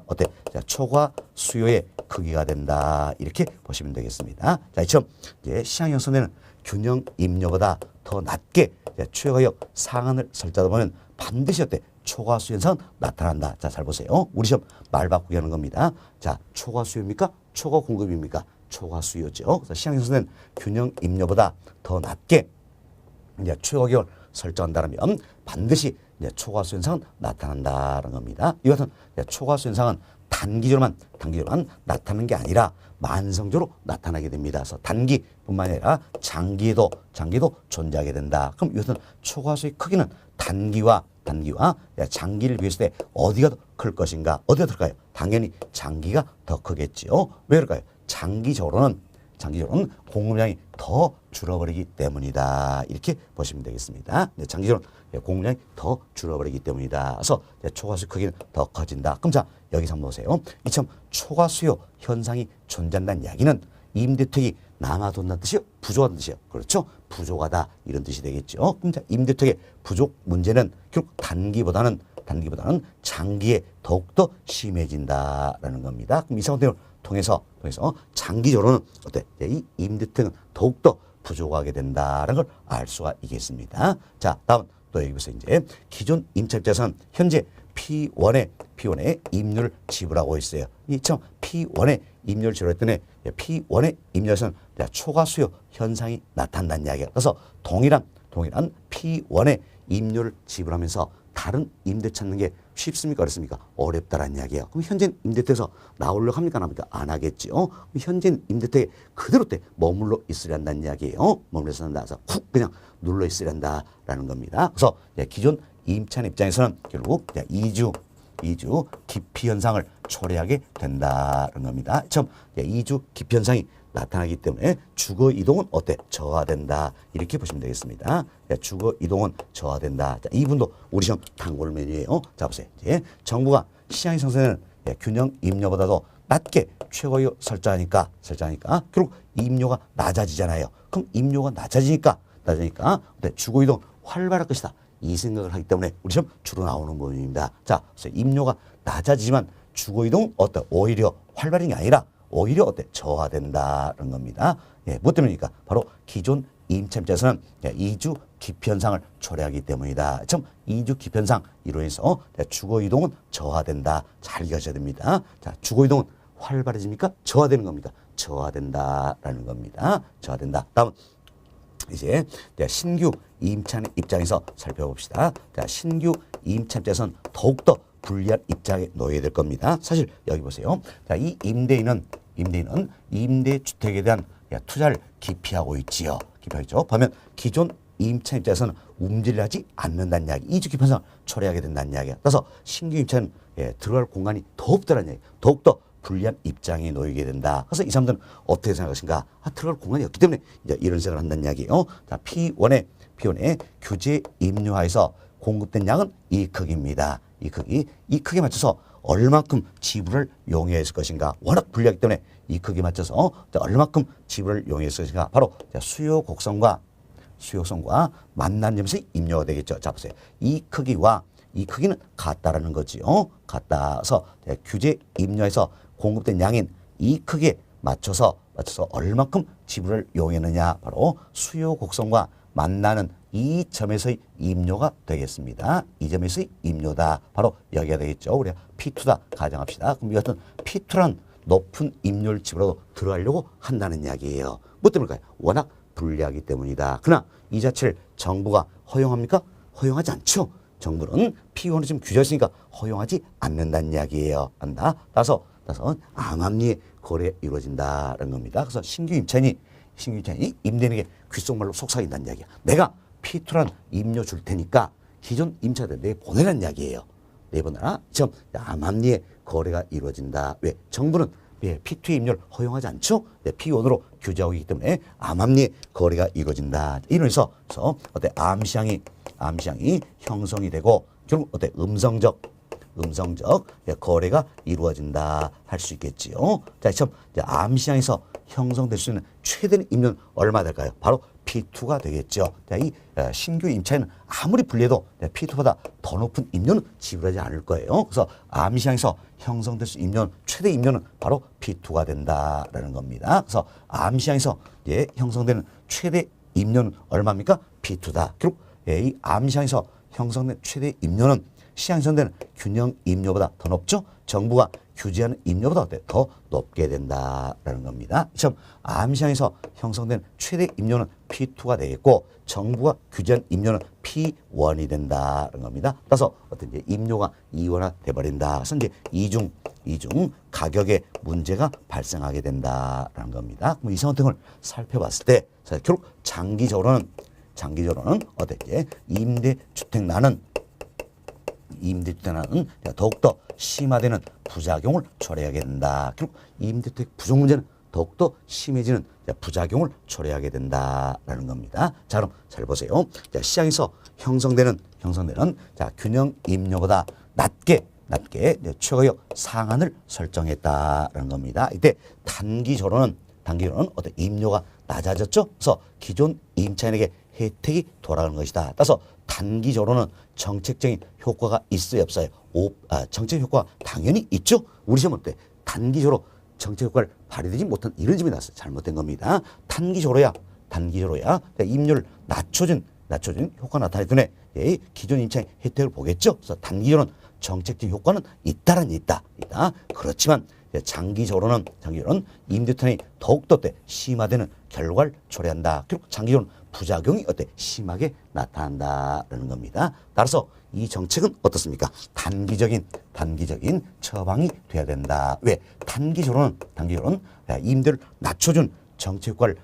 어때? 자, 초과 수요의 크기가 된다. 이렇게 보시면 되겠습니다. 자, 이처럼 시장 형성되는 균형 임료보다 더 낮게 최저가격 상한을 설정하다 보면 반드시 어때? 초과 수요 현상 나타난다. 자, 잘 보세요. 우리 시험 말 바꾸기 하는 겁니다. 자, 초과 수요입니까? 초과 공급입니까? 초과 수요죠. 그래서 시장 형성된 균형 임료보다 더 낮게 최저가격을 설정한다면 반드시 초과 수요 현상은 나타난다는 겁니다. 이 같은 초과 수요 현상은 단기적으로만 나타나는 게 아니라 만성적으로 나타나게 됩니다. 그래서 단기뿐만 아니라 장기에도 존재하게 된다. 그럼 이것은 초과 수의 크기는 단기와 장기를 비했을 때 어디가 더 클 것인가? 어디가 더 클까요? 당연히 장기가 더 크겠지요. 왜 그럴까요? 장기적으로는 공급량이 더 줄어버리기 때문이다. 이렇게 보시면 되겠습니다. 장기적으로 공급량이 더 줄어버리기 때문이다. 그래서 초과수요 크기는 더 커진다. 그럼 자, 여기서 한번 보세요. 이처럼 초과수요 현상이 존재한다는 이야기는 임대택이 남아돈다는 뜻이요? 부족하다는 뜻이요. 그렇죠? 부족하다 이런 뜻이 되겠죠. 그럼 자, 임대택의 부족 문제는 결국 단기보다는 장기에 더욱더 심해진다라는 겁니다. 그럼 이 상태를 통해서 장기적으로는 어때? 이 임대택은 더욱더 부족하게 된다는 걸 알 수가 있겠습니다. 자, 다음 또 여기서 이제 기존 임차입자에서는 현재 P1의 임료를 지불하고 있어요. 이처럼 P1의 임료를 지불했더니 P1의 임료에서는 초과 수요 현상이 나타난다는 이야기예요. 그래서 동일한 P1의 임료를 지불하면서 다른 임대 찾는 게 쉽습니까? 어렵습니까? 어렵다라는 이야기예요. 그럼 현재 임대택에서 나오려고 합니까? 안 합니까? 안 하겠죠. 현재 임대택에 그대로 머물러 있으려 한다는 이야기예요. 머물러 있으려 한다. 그래서 쿡 그냥 눌러 있으려 한다라는 겁니다. 그래서 기존 임차인 입장에서는 결국 이주 기피 현상을 초래하게 된다는 겁니다. 처음 이주 기피 현상이 나타나기 때문에 주거 이동은 어때? 저하된다. 이렇게 보시면 되겠습니다. 주거 이동은 저하된다. 자, 이분도 우리 시험 단골 메뉴예요. 자, 보세요. 이제 정부가 시장의 상승에는 균형 임료보다도 낮게 최고요 설정하니까 결국 임료가 낮아지잖아요. 그럼 임료가 낮아지니까 주거 이동 활발할 것이다. 이 생각을 하기 때문에 우리 시험 주로 나오는 부분입니다. 자, 그래서 임료가 낮아지지만 주거 이동은 어때? 오히려 활발한 게 아니라 오히려 어때? 저하된다는 겁니다. 뭐 때문입니까? 바로 기존 임차입자에서는 이주 기피 현상을 초래하기 때문이다. 참 이주 기피 현상 이로 인해서 주거 이동은 저하된다. 잘 이해하셔야 됩니다. 자, 주거 이동은 활발해집니까? 저하되는 겁니까? 저하된다라는 겁니다. 저하된다. 다음 이제 신규 임차인 입장에서 살펴봅시다. 자, 신규 임차입자에서는 더욱더 불리한 입장에 놓여야 될 겁니다. 사실 여기 보세요. 자, 이 임대인은 임대주택에 대한 투자를 기피하고 있지요. 기피하죠. 보면 기존 임차인 입장에서는 움직이려 하지 않는다는 이야기. 이주 기피 현상을 초래하게 된다는 이야기야. 그래서 신규 임차인 들어갈 공간이 더 없다는 이야기. 더욱더 불리한 입장에 놓이게 된다. 그래서 이 사람들은 어떻게 생각할 것인가? 들어갈 공간이 없기 때문에 이제 이런 생각을 한다는 이야기예요. 자, P1의 규제 임료하에서 공급된 양은 이 크기입니다. 이 크기에 맞춰서 얼마큼 지불을 용이했을 것인가. 워낙 불리하기 때문에 이 크기에 맞춰서 얼마큼 지불을 용이했을 것인가. 바로 수요 곡선과 만나는 점에서 임료가 되겠죠. 자, 보세요. 이 크기는 같다라는 거지요. 같다서 규제 임료에서 공급된 양인 이 크기에 맞춰서 얼마큼 지불을 용했느냐. 바로 수요 곡선과 만나는 이 점에서의 임료가 되겠습니다. 이 점에서의 임료다. 바로 여기가 되겠죠. 우리가 P2다 가정합시다. 그럼 이 같은 P2란 높은 임료를 지불하고 들어가려고 한다는 이야기예요. 뭐 때문일까요? 워낙 불리하기 때문이다. 그러나 이 자체를 정부가 허용합니까? 허용하지 않죠. 정부는 P1을 지금 규제했으니까 허용하지 않는다는 이야기예요. 한다. 따라서 암암리에 거래 이루어진다는 겁니다. 그래서 신규 임차인이 임대인에게 귓속말로 속삭인다는 이야기야. 내가 P2란 임료 줄 테니까 기존 임차인들 내보내라는 이야기예요. 내보내라. 지금 암암리에 거래가 이루어진다. 왜? 정부는 P2의 임료를 허용하지 않죠? P1으로 규제하고 있기 때문에 암암리에 거래가 이루어진다. 이러면서 어때? 암시장이 형성이 되고 결국 어때? 음성적 거래가 이루어진다 할 수 있겠지요. 자, 참 암시장에서 형성될 수 있는 최대 임료는 얼마 될까요? 바로 P2가 되겠죠. 자, 이 신규 임차인은 아무리 불리해도 P2보다 더 높은 임료는 지불하지 않을 거예요. 그래서 암시장에서 형성될 수 있는 최대 임료는 바로 P2가 된다라는 겁니다. 그래서 암시장에서 형성되는 최대 임료는 얼마입니까? P2다. 결국 이 암시장에서 형성된 최대 임료는 시장에서 되는 균형 임료보다 더 높죠. 정부가 규제하는 임료보다 더 높게 된다라는 겁니다. 참 암시장에서 형성된 최대 임료는 P2가 되겠고 정부가 규제한 임료는 P1이 된다는 겁니다. 따라서 어떤 임료가 이원화 돼버린다. 그래서 이제 이중 가격에 문제가 발생하게 된다라는 겁니다. 이 상황 등을 살펴봤을 때 결국 장기적으로는 어떻게 임대주택난은 더욱더 심화되는 부작용을 초래하게 된다. 결국 임대주택 부족 문제는 더욱더 심해지는 부작용을 초래하게 된다라는 겁니다. 자, 그럼 잘 보세요. 자, 시장에서 형성되는 균형 임료보다 낮게 최고의 상한을 설정했다라는 겁니다. 이때 단기적으로는 단기적으로는 어떤 임료가 낮아졌죠. 그래서 기존 임차인에게 혜택이 돌아가는 것이다. 따라서 단기적으로는 정책적인 효과가 있어요, 없어요? 정책 효과가 당연히 있죠. 우리 시험 때 단기적으로 정책 효과를 발휘되지 못한 이런 점이 나왔어요. 잘못된 겁니다. 단기적으로야 임료를 낮춰준 효과가 나타나기 때문에 기존 임차인 혜택을 보겠죠. 그래서 단기적으로는 정책적인 효과는 있다. 그렇지만 장기적으로는 임대차이 더욱더 심화되는 결과를 초래한다. 그리고 장기적으로는 부작용이 심하게 나타난다라는 겁니다. 따라서 이 정책은 어떻습니까? 단기적인 처방이 돼야 된다. 왜? 단기적으로는 임대를 낮춰준 정책 효과를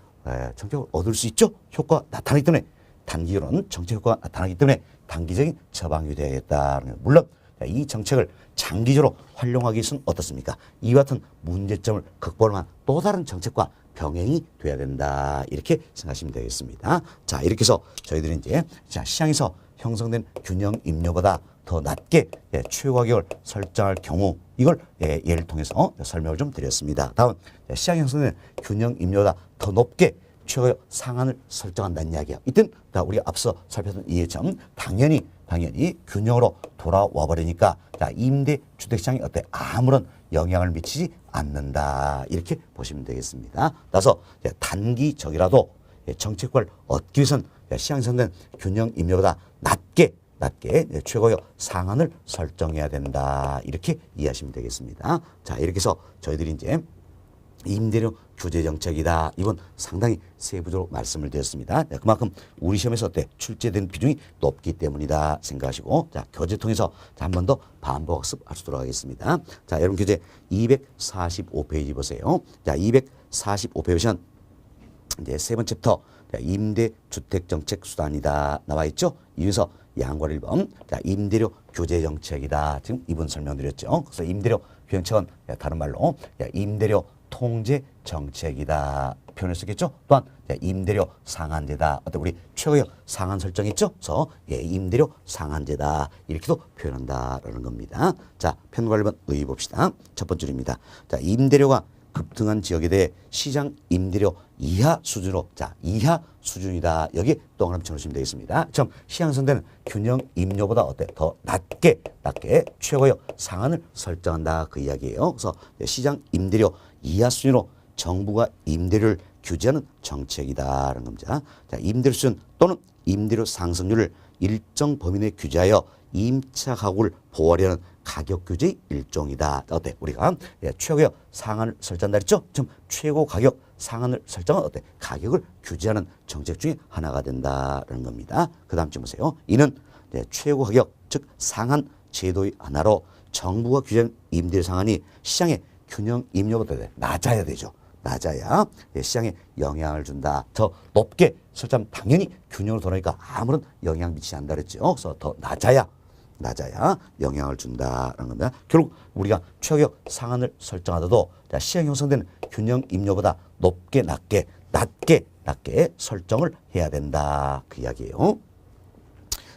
얻을 수 있죠. 효과가 나타나기 때문에 단기적으로는 정책 효과가 나타나기 때문에 단기적인 처방이 되어야겠다. 물론 이 정책을 장기적으로 활용하기 위해서는 어떻습니까? 이와 같은 문제점을 극복할 만한 또 다른 정책과 병행이 돼야 된다. 이렇게 생각하시면 되겠습니다. 자, 이렇게 해서 저희들이 이제 시장에서 형성된 균형 임료보다 더 낮게 최고 가격을 설정할 경우 이걸 예를 통해서 설명을 좀 드렸습니다. 다음 시장 형성된 균형 임료보다 더 높게 최고의 상한을 설정한다는 이야기야. 이땐 우리가 앞서 살펴본 이해점 당연히 균형으로 돌아와 버리니까 임대 주택 시장이 아무런 영향을 미치지 않는다. 이렇게 보시면 되겠습니다. 따라서 단기적이라도 정책과를 얻기 위해서는 시장 형성된 균형 임료보다 낮게 최고의 상한을 설정해야 된다. 이렇게 이해하시면 되겠습니다. 자, 이렇게 해서 저희들이 이제 임대료 규제 정책이다. 이건 상당히 세부적으로 말씀을 드렸습니다. 그만큼 우리 시험에서 출제된 비중이 높기 때문이다 생각하시고, 자, 교재 통해서 한 번 더 반복 학습하도록 하겠습니다. 자, 여러분 교재 245페이지 보세요. 자, 245페이지 보시면 이제 세 번째 챕터 임대주택정책 수단이다 나와 있죠. 이에서 양과 1번 임대료 규제 정책이다. 지금 이번 설명드렸죠. 그래서 임대료 규제 정책은 다른 말로 임대료 통제 정책이다 표현을 쓰겠죠. 또한 임대료 상한제다. 우리 최고의 상한 설정 있죠. 그래서 임대료 상한제다 이렇게도 표현한다라는 겁니다. 자, 편과 1번 의의 봅시다. 첫 번째 줄입니다. 자, 임대료가 급등한 지역에 대해 시장 임대료 이하 수준으로 이하 수준이다. 여기 동그라미 쳐놓으시면 되겠습니다. 처음 시향선대는 균형 임료보다 더 낮게 최고의 상한을 설정한다 그 이야기예요. 그래서 시장 임대료 이하 수준으로 정부가 임대료를 규제하는 정책이다라는 겁니다. 자, 임대료 수준 또는 임대료 상승률을 일정 범위 내에 규제하여 임차 가구를 보호하려는 가격 규제의 일종이다. 우리가 최고의 상한을 설정한다 했죠? 지금 최고 가격 상한을 설정은 가격을 규제하는 정책 중에 하나가 된다라는 겁니다. 그 다음 쯤 보세요. 이는 최고 가격, 즉 상한 제도의 하나로 정부가 규제한 임대 상한이 시장의 균형 임료보다 낮아야 되죠. 낮아야 시장에 영향을 준다. 더 높게 설정 당연히 균형으로 돌아가니까 아무런 영향 미치지 않는다 그랬죠. 그래서 더 낮아야 영향을 준다라는 겁니다. 결국 우리가 최고가격 상한을 설정하더라도 시장 형성된 균형 임료보다 낮게 설정을 해야 된다 그 이야기예요.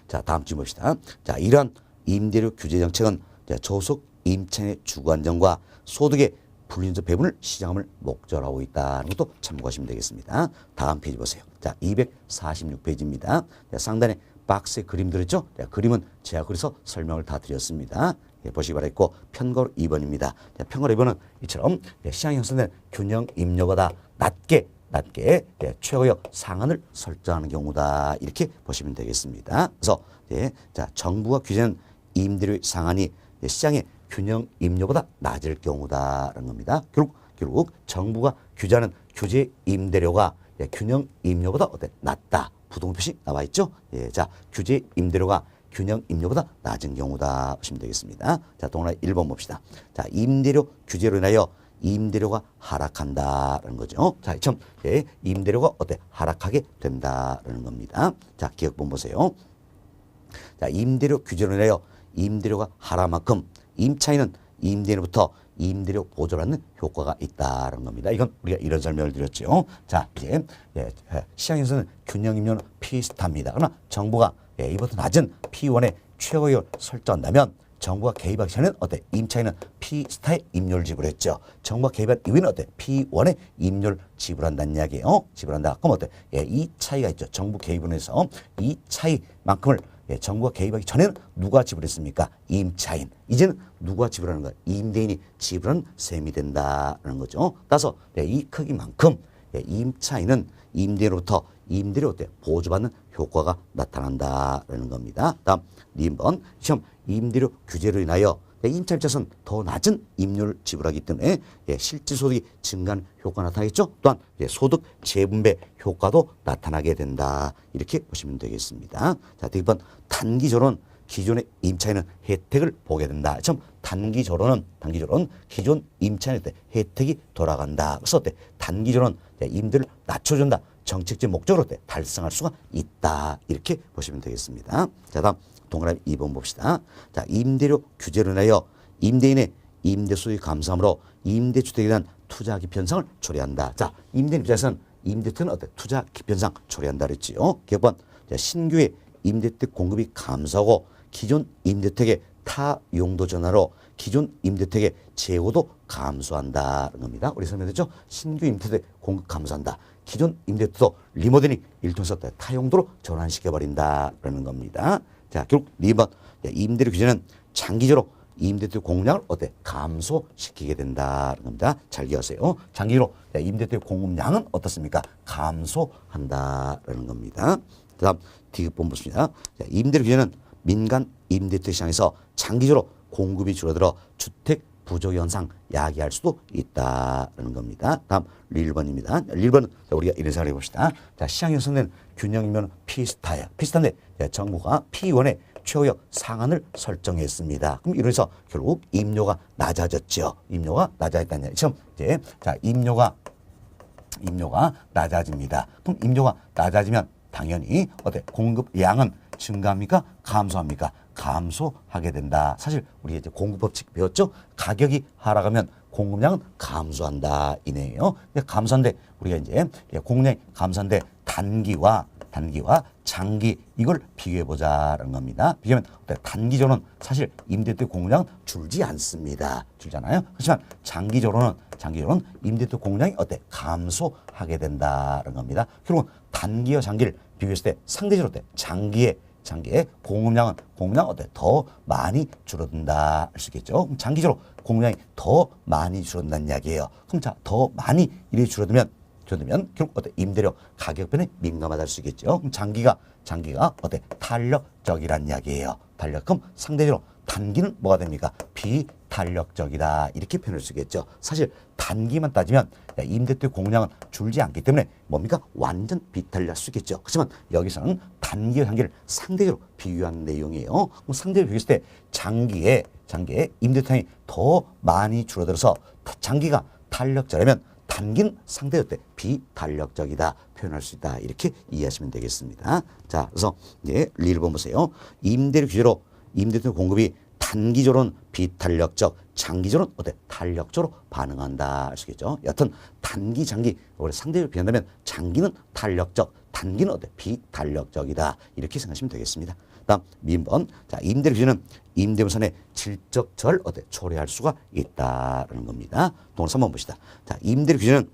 자, 다음 주 봅시다. 자, 이러한 임대료 규제 정책은 저소득 임차인의 주거 안정과 소득의 불균적 배분을 시장을 목적으로 하고 있다는 것도 참고하시면 되겠습니다. 다음 페이지 보세요. 자, 246페이지입니다. 상단에 박스에 그림 들었죠? 그림은 제가 그래서 설명을 다 드렸습니다. 보시기 바라겠고, 편거로 2번입니다. 편거로 2번은 이처럼 시장 형성된 균형 임료보다 낮게 최고의 상한을 설정하는 경우다. 이렇게 보시면 되겠습니다. 그래서 정부가 규제한 임대료 상한이 시장의 균형 임료보다 낮을 경우다라는 겁니다. 결국 정부가 규제하는 규제 임대료가 균형 임료보다 낮다. 부동 표시 나와 있죠? 자, 규제 임대료가 균형 임료보다 낮은 경우다 보시면 되겠습니다. 자, 동그라미 1번 봅시다. 자, 임대료 규제로 인하여 임대료가 하락한다라는 거죠. 자, 처음 임대료가 하락하게 된다라는 겁니다. 자, 기억본 보세요. 자, 임대료 규제로 인하여 임대료가 하락한 만큼 임차인은 임대인으로부터 임대료 보조를 받는 효과가 있다는 겁니다. 이건 우리가 이런 설명을 드렸죠. 자, 이제 시장에서는 균형 임료는 비슷합니다. 그러나 정부가 이보다 낮은 P1의 최고율을 설정한다면 정부가 개입하기 전에는 어때? 임차인은 P스타의 임료를 지불했죠. 정부가 개입한 이후에는 어때? P1의 임료를 지불한다는 이야기예요. 지불한다. 그럼 어때? 예, 이 차이가 있죠. 정부 개입을 해서 이 차이만큼을 예, 정부가 개입하기 전에는 누가 지불했습니까? 임차인. 이제는 누가 지불하는 거야? 임대인이 지불한 셈이 된다는 거죠. 따라서 예, 이 크기만큼 예, 임차인은 임대인으로부터 임대료 어때? 보조받는 효과가 나타난다라는 겁니다. 다음 2번 시험 임대료 규제로 인하여 임차 입장에서는 더 낮은 임료를 지불하기 때문에 예, 실질 소득이 증가하는 효과가 나타나겠죠. 또한 예, 소득 재분배 효과도 나타나게 된다. 이렇게 보시면 되겠습니다. 자, 2번 단기 결혼 기존의 임차인은 혜택을 보게 된다. 참 단기 결혼은 기존 임차인한테 혜택이 돌아간다. 그래서 어때? 단기 결혼 임대를 낮춰준다. 정책적 목적으로 어때? 달성할 수가 있다. 이렇게 보시면 되겠습니다. 자, 다음 동그라미 2번 봅시다. 자, 임대료 규제로 인하여 임대인의 임대수익 감소함으로 임대주택에 대한 투자 기편상을 초래한다. 자, 임대인 입장에서는 임대주택은 어때? 투자 기편상 초래한다 그랬지요. 기업은 신규의 임대주택 공급이 감소하고 기존 임대주택의 타 용도 전환으로 기존 임대주택의 재고도 감소한다는 겁니다. 우리 설명했죠? 신규 임대주택 공급 감소한다. 기존 임대주택도 리모델링 일통해서 타용도로 전환시켜버린다라는 겁니다. 자, 결국 2번 임대료 규제는 장기적으로 임대주택 공급량을 어때? 감소시키게 된다는 겁니다. 잘 기억하세요. 장기적으로 임대주택 공급량은 어떻습니까? 감소한다라는 겁니다. 다음 D번 보십니다. 임대료 규제는 민간 임대주택 시장에서 장기적으로 공급이 줄어들어 주택 부족 현상 야기할 수도 있다는 겁니다. 다음 1번입니다. 1번은 우리가 이런 생각을 해봅시다. 자, 시장 형성된 균형이면 P스타예요. P스타인데 정부가 P1의 최고역 상한을 설정했습니다. 그럼 이래서 결국 임료가 낮아졌죠. 임료가 낮아졌다는 얘기죠. 이제 자, 임료가 낮아집니다. 그럼 임료가 낮아지면 당연히 어때? 공급량은 증가합니까? 감소합니까? 감소하게 된다. 사실 우리 이제 공급법칙 배웠죠? 가격이 하락하면 공급량은 감소한다 이네요. 감소한데 우리가 이제 공급량이 감소한데 단기와 장기 이걸 비교해 보자라는 겁니다. 비교하면 단기적으로는 사실 임대주택 공급량 줄지 않습니다. 줄잖아요. 그렇지만 장기적으로는 임대주택 공급량이 어때? 감소하게 된다는 겁니다. 결국 단기와 장기를 비교했을 때 상대적으로 어때? 장기의 공급량 어때? 더 많이 줄어든다 할 수 있겠죠. 그럼 장기적으로 공급량이 더 많이 줄어든다는 이야기예요. 그럼 자, 더 많이 이렇게 줄어들면 결국 어때? 임대료 가격 변에 민감하다 할 수 있겠죠. 그럼 장기가 어때? 탄력적이란 이야기예요. 그럼 상대적으로 단기는 뭐가 됩니까? 비탄력적이다 이렇게 표현할 수 있겠죠. 사실 단기만 따지면 임대주택 공급량은 줄지 않기 때문에 뭡니까? 완전 비탄력할 수 있겠죠. 그렇지만 여기서는 단기와 장기를 상대적으로 비교하는 내용이에요. 그럼 상대적으로 비교했을 때 장기에 임대주택이 더 많이 줄어들어서 장기가 탄력적이라면 단기는 상대적으로 비탄력적이다 표현할 수 있다 이렇게 이해하시면 되겠습니다. 자, 그래서 이제 1번 보세요. 임대료 규제로 임대주택 공급이 단기적으로는 비탄력적, 장기적으로는 어때? 탄력적으로 반응한다 할 수 있겠죠. 여튼 단기, 장기 원래 상대적으로 비한다면 장기는 탄력적, 단기는 어때? 비탄력적이다 이렇게 생각하시면 되겠습니다. 다음 민번. 자, 임대료 규제는 임대부산의 질적 절 어때? 초래할 수가 있다라는 겁니다. 동을 3번 봅시다. 자, 임대료 규제는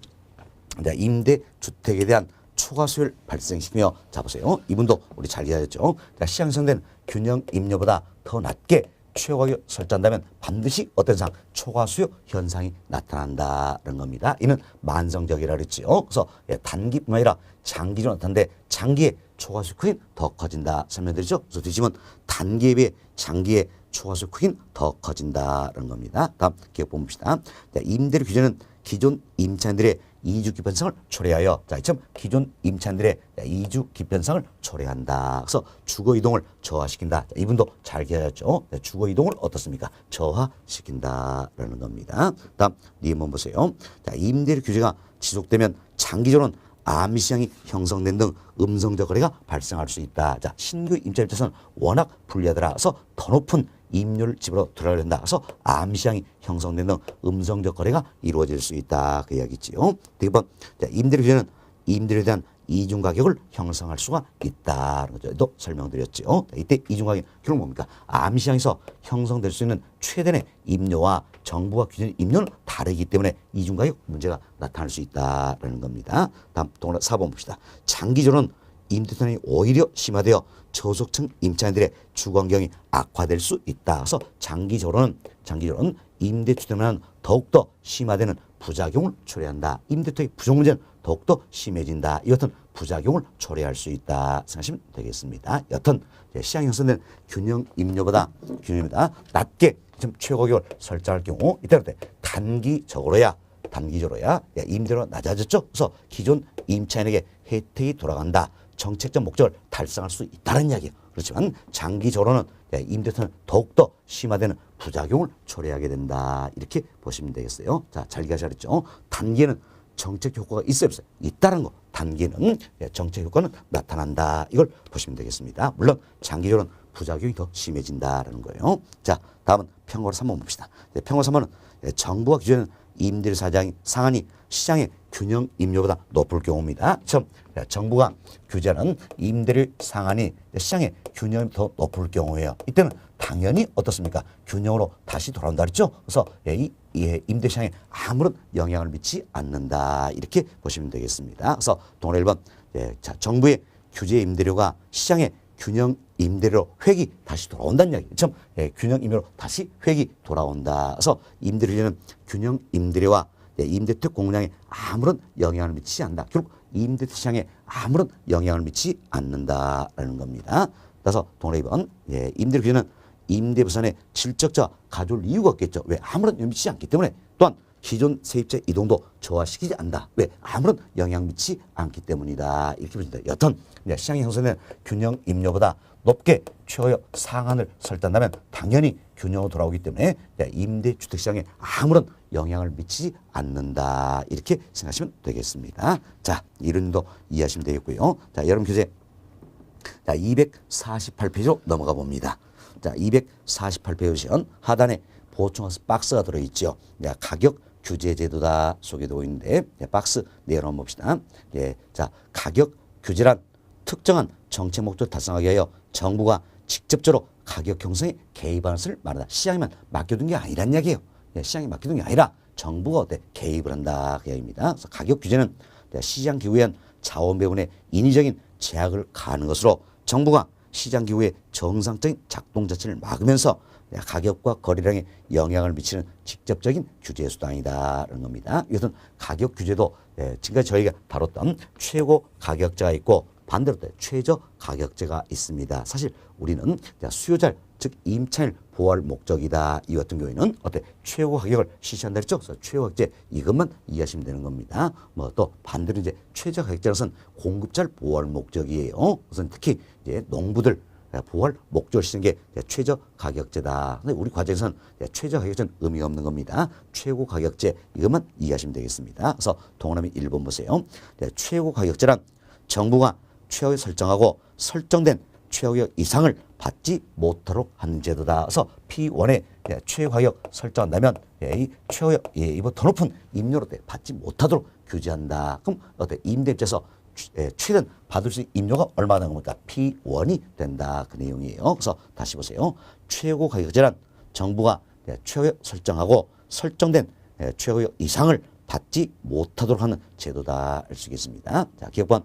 임대주택에 대한 초과 수요를 발생시키며 자 보세요. 이분도 우리 잘 이해하셨죠? 시장 형성된 균형 임료보다 더 낮게 최고가격 설정한다면 반드시 어떤 상 초과 수요 현상이 나타난다는 겁니다. 이는 만성적이라 그랬지요. 그래서 단기뿐만 아니라 장기적으로 나타나는데 장기에 초과 수요 크기는 더 커진다 설명드리죠. 그래서 뒤집으면 단기에 비해 장기에 초과 수요 크기는 더 커진다는 겁니다. 다음 기억 봅시다. 임대료 규제는 기존 임차인들의 이주 기편성을 초래하여 기존 임차인들의 이주 기편성을 초래한다. 그래서 주거 이동을 저하시킨다. 이분도 잘 기억하셨죠? 주거 이동을 어떻습니까? 저하시킨다라는 겁니다. 다음 한번 보세요. 자, 임대료 규제가 지속되면 장기적으로는 암시 시장이 형성된 등 음성적 거래가 발생할 수 있다. 자, 신규 임차 입장에서는 워낙 불리하더라. 그래서 더 높은 임료를 집으로 들어가야 된다. 그래서 암시장이 형성된 등 음성적 거래가 이루어질 수 있다. 그 이야기지요. 2번 임대료 규제는 임대료에 대한 이중 가격을 형성할 수가 있다는 거죠. 또 설명드렸죠. 이때 이중 가격 결국 뭡니까? 암시장에서 형성될 수 있는 최대의 임료와 정부가 규정한 임료는 다르기 때문에 이중 가격 문제가 나타날 수 있다라는 겁니다. 다음 동그라 4번 봅시다. 장기적으로는 임대차이 오히려 심화되어 저소득층 임차인들의 주거 환경이 악화될 수 있다. 그래서 장기적으로는 임대주택은 더욱더 심화되는 부작용을 초래한다. 임대주택의 부족 문제는 더욱더 심해진다. 이 같은 부작용을 초래할 수 있다 생각하시면 되겠습니다. 여튼 시장 형성된 균형 임료보다 낮게 최고 가격을 설정할 경우 이때 단기적으로야 임대료가 낮아졌죠. 그래서 기존 임차인에게 혜택이 돌아간다. 정책적 목적을 달성할 수 있다는 이야기예요. 그렇지만 장기적으로는 임대차는 더욱더 심화되는 부작용을 초래하게 된다. 이렇게 보시면 되겠어요. 자, 잘 이해하셨죠? 단기에는 정책 효과가 있어요, 없어요? 있다는 거. 단기에는 정책 효과는 나타난다. 이걸 보시면 되겠습니다. 물론 장기적으로는 부작용이 더 심해진다라는 거예요. 자, 다음은 평가로 3번 봅시다. 평가 3번은 정부가 규정하는 임대료 상한이 시장의 균형 임료보다 높을 경우입니다. 정부가 규제하는 임대료 상한이 시장의 균형이 더 높을 경우에요. 이때는 당연히 어떻습니까? 균형으로 다시 돌아온다 그랬죠. 그래서 이 임대 시장에 아무런 영향을 미치지 않는다. 이렇게 보시면 되겠습니다. 그래서 동그라미 1번 정부의 규제 임대료가 시장의 균형 임대료 획이 다시 돌아온다는 이야기. 균형 임대료 다시 획이 돌아온다. 그래서 임대료는 균형 임대료와 임대주택 공급량에 아무런 영향을 미치지 않는다. 결국 임대주택 시장에 아무런 영향을 미치지 않는다라는 겁니다. 따라서 동그라미 2번 임대료 규제는 임대 부산에 질적자 가져올 이유가 없겠죠. 왜? 아무런 영향을 미치지 않기 때문에. 또한 기존 세입자 이동도 저하시키지 않는다. 왜? 아무런 영향 미치지 않기 때문이다. 이렇게 보십니다. 여튼 시장이 형성된 균형 임료보다 높게 최고의 상한을 설정한다면 당연히 균형으로 돌아오기 때문에 임대주택 시장에 아무런 영향을 미치지 않는다. 이렇게 생각하시면 되겠습니다. 자, 이론도 이해하시면 되겠고요. 자, 여러분 교재 248페이지로 넘어가 봅니다. 자, 248페이지 하단에 보충학습 박스가 들어있죠. 가격 규제 제도다 소개되고 있는데 박스 내용 한번 봅시다. 자, 가격 규제란 특정한 정책 목적을 달성하기 위하여 정부가 직접적으로 가격 형성에 개입하는 것을 말한다. 시장에만 맡겨둔 게 아니란 이야기예요. 시장에 맡겨둔 게 아니라 정부가 개입을 한다. 그 이야기입니다. 그래서 가격 규제는 시장 기후에 의한 자원 배분의 인위적인 제약을 가하는 것으로 정부가 시장 기후의 정상적인 작동 자체를 막으면서 가격과 거래량에 영향을 미치는 직접적인 규제 수단이다라는 겁니다. 이것은 가격 규제도 지금까지 저희가 다뤘던 최고 가격제가 있고 반대로 최저 가격제가 있습니다. 사실 우리는 수요자를 즉 임차인을 보호할 목적이다. 이 같은 경우에는 최고 가격을 실시한다 했죠. 그래서 최고 가격제 이것만 이해하시면 되는 겁니다. 또 반대로 최저 가격제는 공급자를 보호할 목적이에요. 우선 특히 농부들 보호할 목적을 실시하는 게 최저 가격제다. 근데 우리 과정에서는 최저 가격제는 의미가 없는 겁니다. 최고 가격제 이것만 이해하시면 되겠습니다. 그래서 동그라미 1번 보세요. 최고 가격제란 정부가 최고를 설정하고 설정된 최고가격 이상을 받지 못하도록 하는 제도다. 그래서 P1에 최고가격 설정한다면 이 최고가격 이보다 더 높은 임료로 받지 못하도록 규제한다. 그럼 임대입자에서 최대한 받을 수 있는 임료가 얼마나 되는 겁니까? P1이 된다. 그 내용이에요. 그래서 다시 보세요. 최고가격제란 정부가 최고가격 설정하고 설정된 최고가격 이상을 받지 못하도록 하는 제도다. 알 수 있겠습니다. 자, 기억번.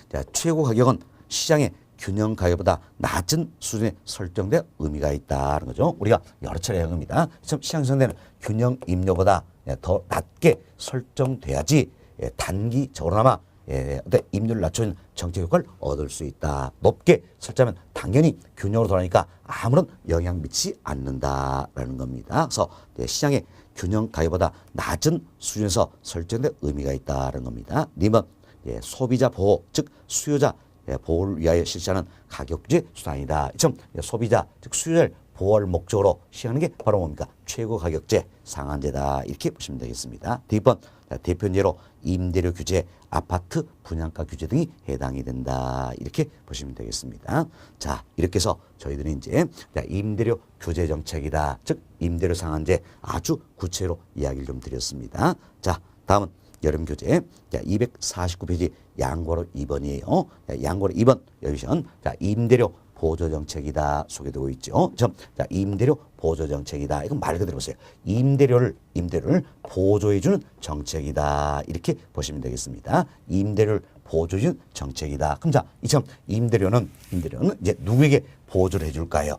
자, 최고 가격은 시장의 균형 가격보다 낮은 수준에 설정된 의미가 있다는 거죠. 우리가 여러 차례 한 겁니다. 시장 형성되는 균형 임료보다 더 낮게 설정돼야지 단기적으로나마 임료를 낮추는 정책 효과를 얻을 수 있다. 높게 설정하면 당연히 균형으로 돌아가니까 아무런 영향 미치지 않는다라는 겁니다. 그래서 시장의 균형 가격보다 낮은 수준에서 설정된 의미가 있다는 겁니다. 님은 소비자 보호, 즉 수요자 보호를 위하여 실시하는 가격 규제 수단이다. 소비자, 즉 수요자를 보호할 목적으로 시행하는 게 바로 뭡니까? 최고 가격제 상한제다. 이렇게 보시면 되겠습니다. D번 대표 예로 임대료 규제, 아파트 분양가 규제 등이 해당이 된다. 이렇게 보시면 되겠습니다. 자, 이렇게 해서 저희들이 이제 임대료 규제 정책이다. 즉 임대료 상한제 아주 구체로 이야기를 좀 드렸습니다. 자, 다음은 여름 교재 자, 249페이지 양괄호 2번이에요. 양괄호 2번 여기선 자, 임대료 보조 정책이다 소개되고 있죠. 자, 임대료 보조 정책이다. 이건 말 그대로 보세요. 임대료를 보조해주는 정책이다. 이렇게 보시면 되겠습니다. 임대료를 보조해주는 정책이다. 그럼 자, 이처럼 임대료는 이제 누구에게 보조를 해줄까요?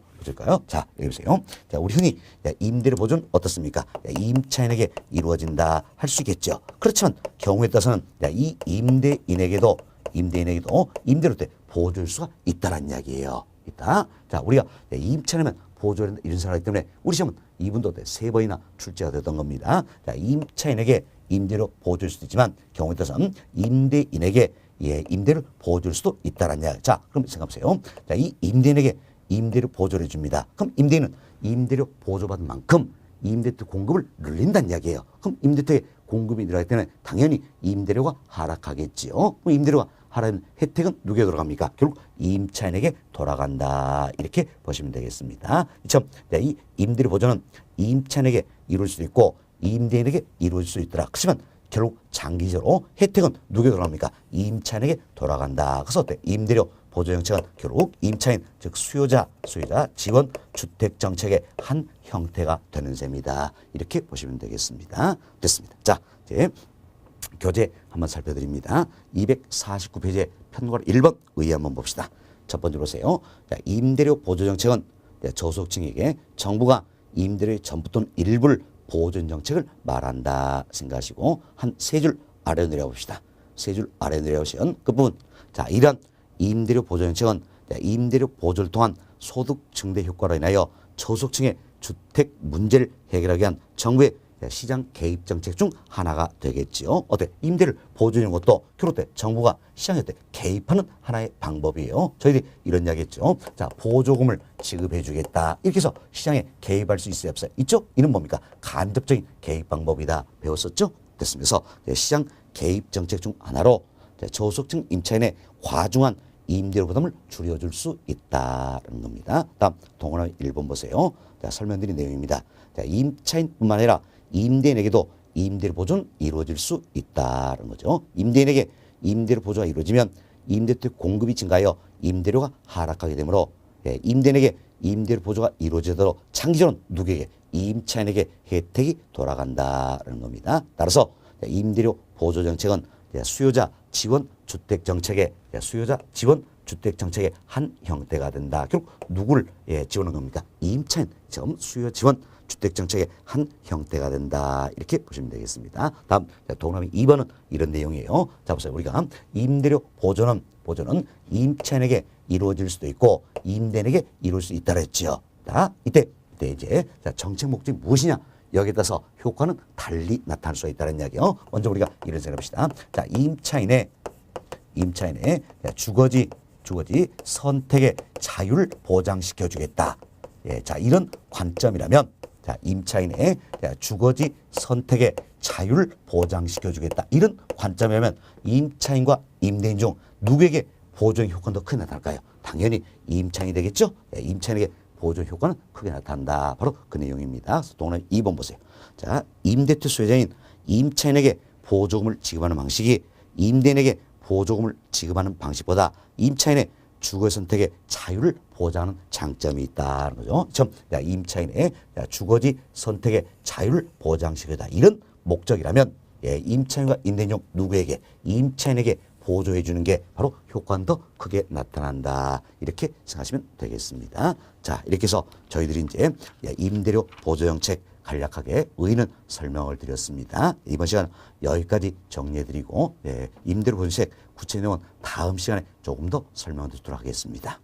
자, 여기 보세요. 자, 우리 흔히 임대료 보조는 어떻습니까? 임차인에게 이루어진다 할 수 있겠죠. 그렇지만 경우에 따라서는 이 임대인에게도 임대료 때 보조할 수가 있다는 이야기예요. 있다. 자, 우리가 임차인이면 보조를 이런 생각하기 때문에 우리 시험은 이분도 3번이나 출제가 됐던 겁니다. 자, 임차인에게 임대료 보조할 수도 있지만 경우에 따라서는 임대인에게 임대를 보조할 수도 있다는 이야기. 자, 그럼 생각해보세요. 자, 이 임대인에게 임대료 보조를 해줍니다. 그럼 임대인은 임대료 보조받은 만큼 임대택 공급을 늘린다는 이야기예요. 그럼 임대택 공급이 늘어나기 때문에 당연히 임대료가 하락하겠지요. 그럼 임대료가 하락하는 혜택은 누구에게 돌아갑니까? 결국 임차인에게 돌아간다. 이렇게 보시면 되겠습니다. 이 임대료 보조는 임차인에게 이루어질 수도 있고 임대인에게 이루어질 수 있더라. 그렇지만 결국 장기적으로 혜택은 누구에게 돌아갑니까? 임차인에게 돌아간다. 그래서 어때? 임대료 보조 정책은 결국 임차인, 즉 수요자 지원 주택 정책의 한 형태가 되는 셈이다. 이렇게 보시면 되겠습니다. 됐습니다. 자, 이제 교재 한번 살펴드립니다. 249페이지에 편괄호 1번 의의 한번 봅시다. 첫 번째 보세요. 자, 임대료 보조 정책은 저소득층에게 정부가 임대료의 전부 또는 일부를 보존 정책을 말한다 생각하시고 한 3줄 아래로 내려봅시다. 3줄 아래로 내려오시면 끝부분. 자, 이런 임대료 보조 정책은 임대료 보조를 통한 소득 증대 효과로 인하여 저소득층의 주택 문제를 해결하기 위한 정부의 시장 개입 정책 중 하나가 되겠지요. 어때? 임대를 보조하는 것도 결국 정부가 시장에 개입하는 하나의 방법이에요. 저희들이 이런 이야기 했죠. 자, 보조금을 지급해 주겠다. 이렇게 해서 시장에 개입할 수 있어요, 없어요? 있죠? 이는 뭡니까? 간접적인 개입 방법이다. 배웠었죠? 됐습니다. 그래서 시장 개입 정책 중 하나로 저소득층 임차인의 과중한 임대료 부담을 줄여줄 수 있다는 겁니다. 다음 동그라미 1번 보세요. 자, 설명드린 내용입니다. 자, 임차인뿐만 아니라 임대인에게도 임대료 보조는 이루어질 수 있다는 거죠. 임대인에게 임대료 보조가 이루어지면 임대주택 공급이 증가하여 임대료가 하락하게 되므로 임대인에게 임대료 보조가 이루어지도록 장기적으로 누구에게? 임차인에게 혜택이 돌아간다는 겁니다. 따라서 임대료 보조 정책은 수요자 지원 주택 정책의 한 형태가 된다. 결국 누구를 지원하는 겁니까? 임차인, 수요 지원 주택 정책의 한 형태가 된다. 이렇게 보시면 되겠습니다. 다음 동그라미 2번은 이런 내용이에요. 자, 보세요. 우리가 임대료 보조는 임차인에게 이루어질 수도 있고 임대인에게 이루어질 수 있다고 했죠. 자, 이때 이제 정책 목적이 무엇이냐? 여기에 따라서 효과는 달리 나타날 수 있다는 이야기요. 먼저 우리가 이런 생각합시다. 자, 임차인의 주거지 선택의 자유를 보장시켜 주겠다. 자, 이런 관점이라면 임차인의 주거지 선택의 자유를 보장시켜 주겠다. 이런 관점이라면 임차인과 임대인 중 누구에게 보조 효과는 더 크게 나타날까요? 당연히 임차인이 되겠죠. 임차인에게 보조 효과는 크게 나타난다. 바로 그 내용입니다. 동그라미 2번 보세요. 자, 임대주 수요자인 임차인에게 보조금을 지급하는 방식이 임대인에게 보조금을 지급하는 방식보다 임차인의 주거 선택의 자유를 보장하는 장점이 있다는 거죠. 임차인의 주거지 선택의 자유를 보장시키다. 이런 목적이라면 임차인과 임대인 중 누구에게? 임차인에게 보조해 주는 게 바로 효과는 더 크게 나타난다. 이렇게 생각하시면 되겠습니다. 자, 이렇게 해서 저희들이 이제 임대료 보조 정책 간략하게 의의는 설명을 드렸습니다. 이번 시간 여기까지 정리해 드리고 임대료 보조 정책 구체적인 내용은 다음 시간에 조금 더 설명드리도록 하겠습니다.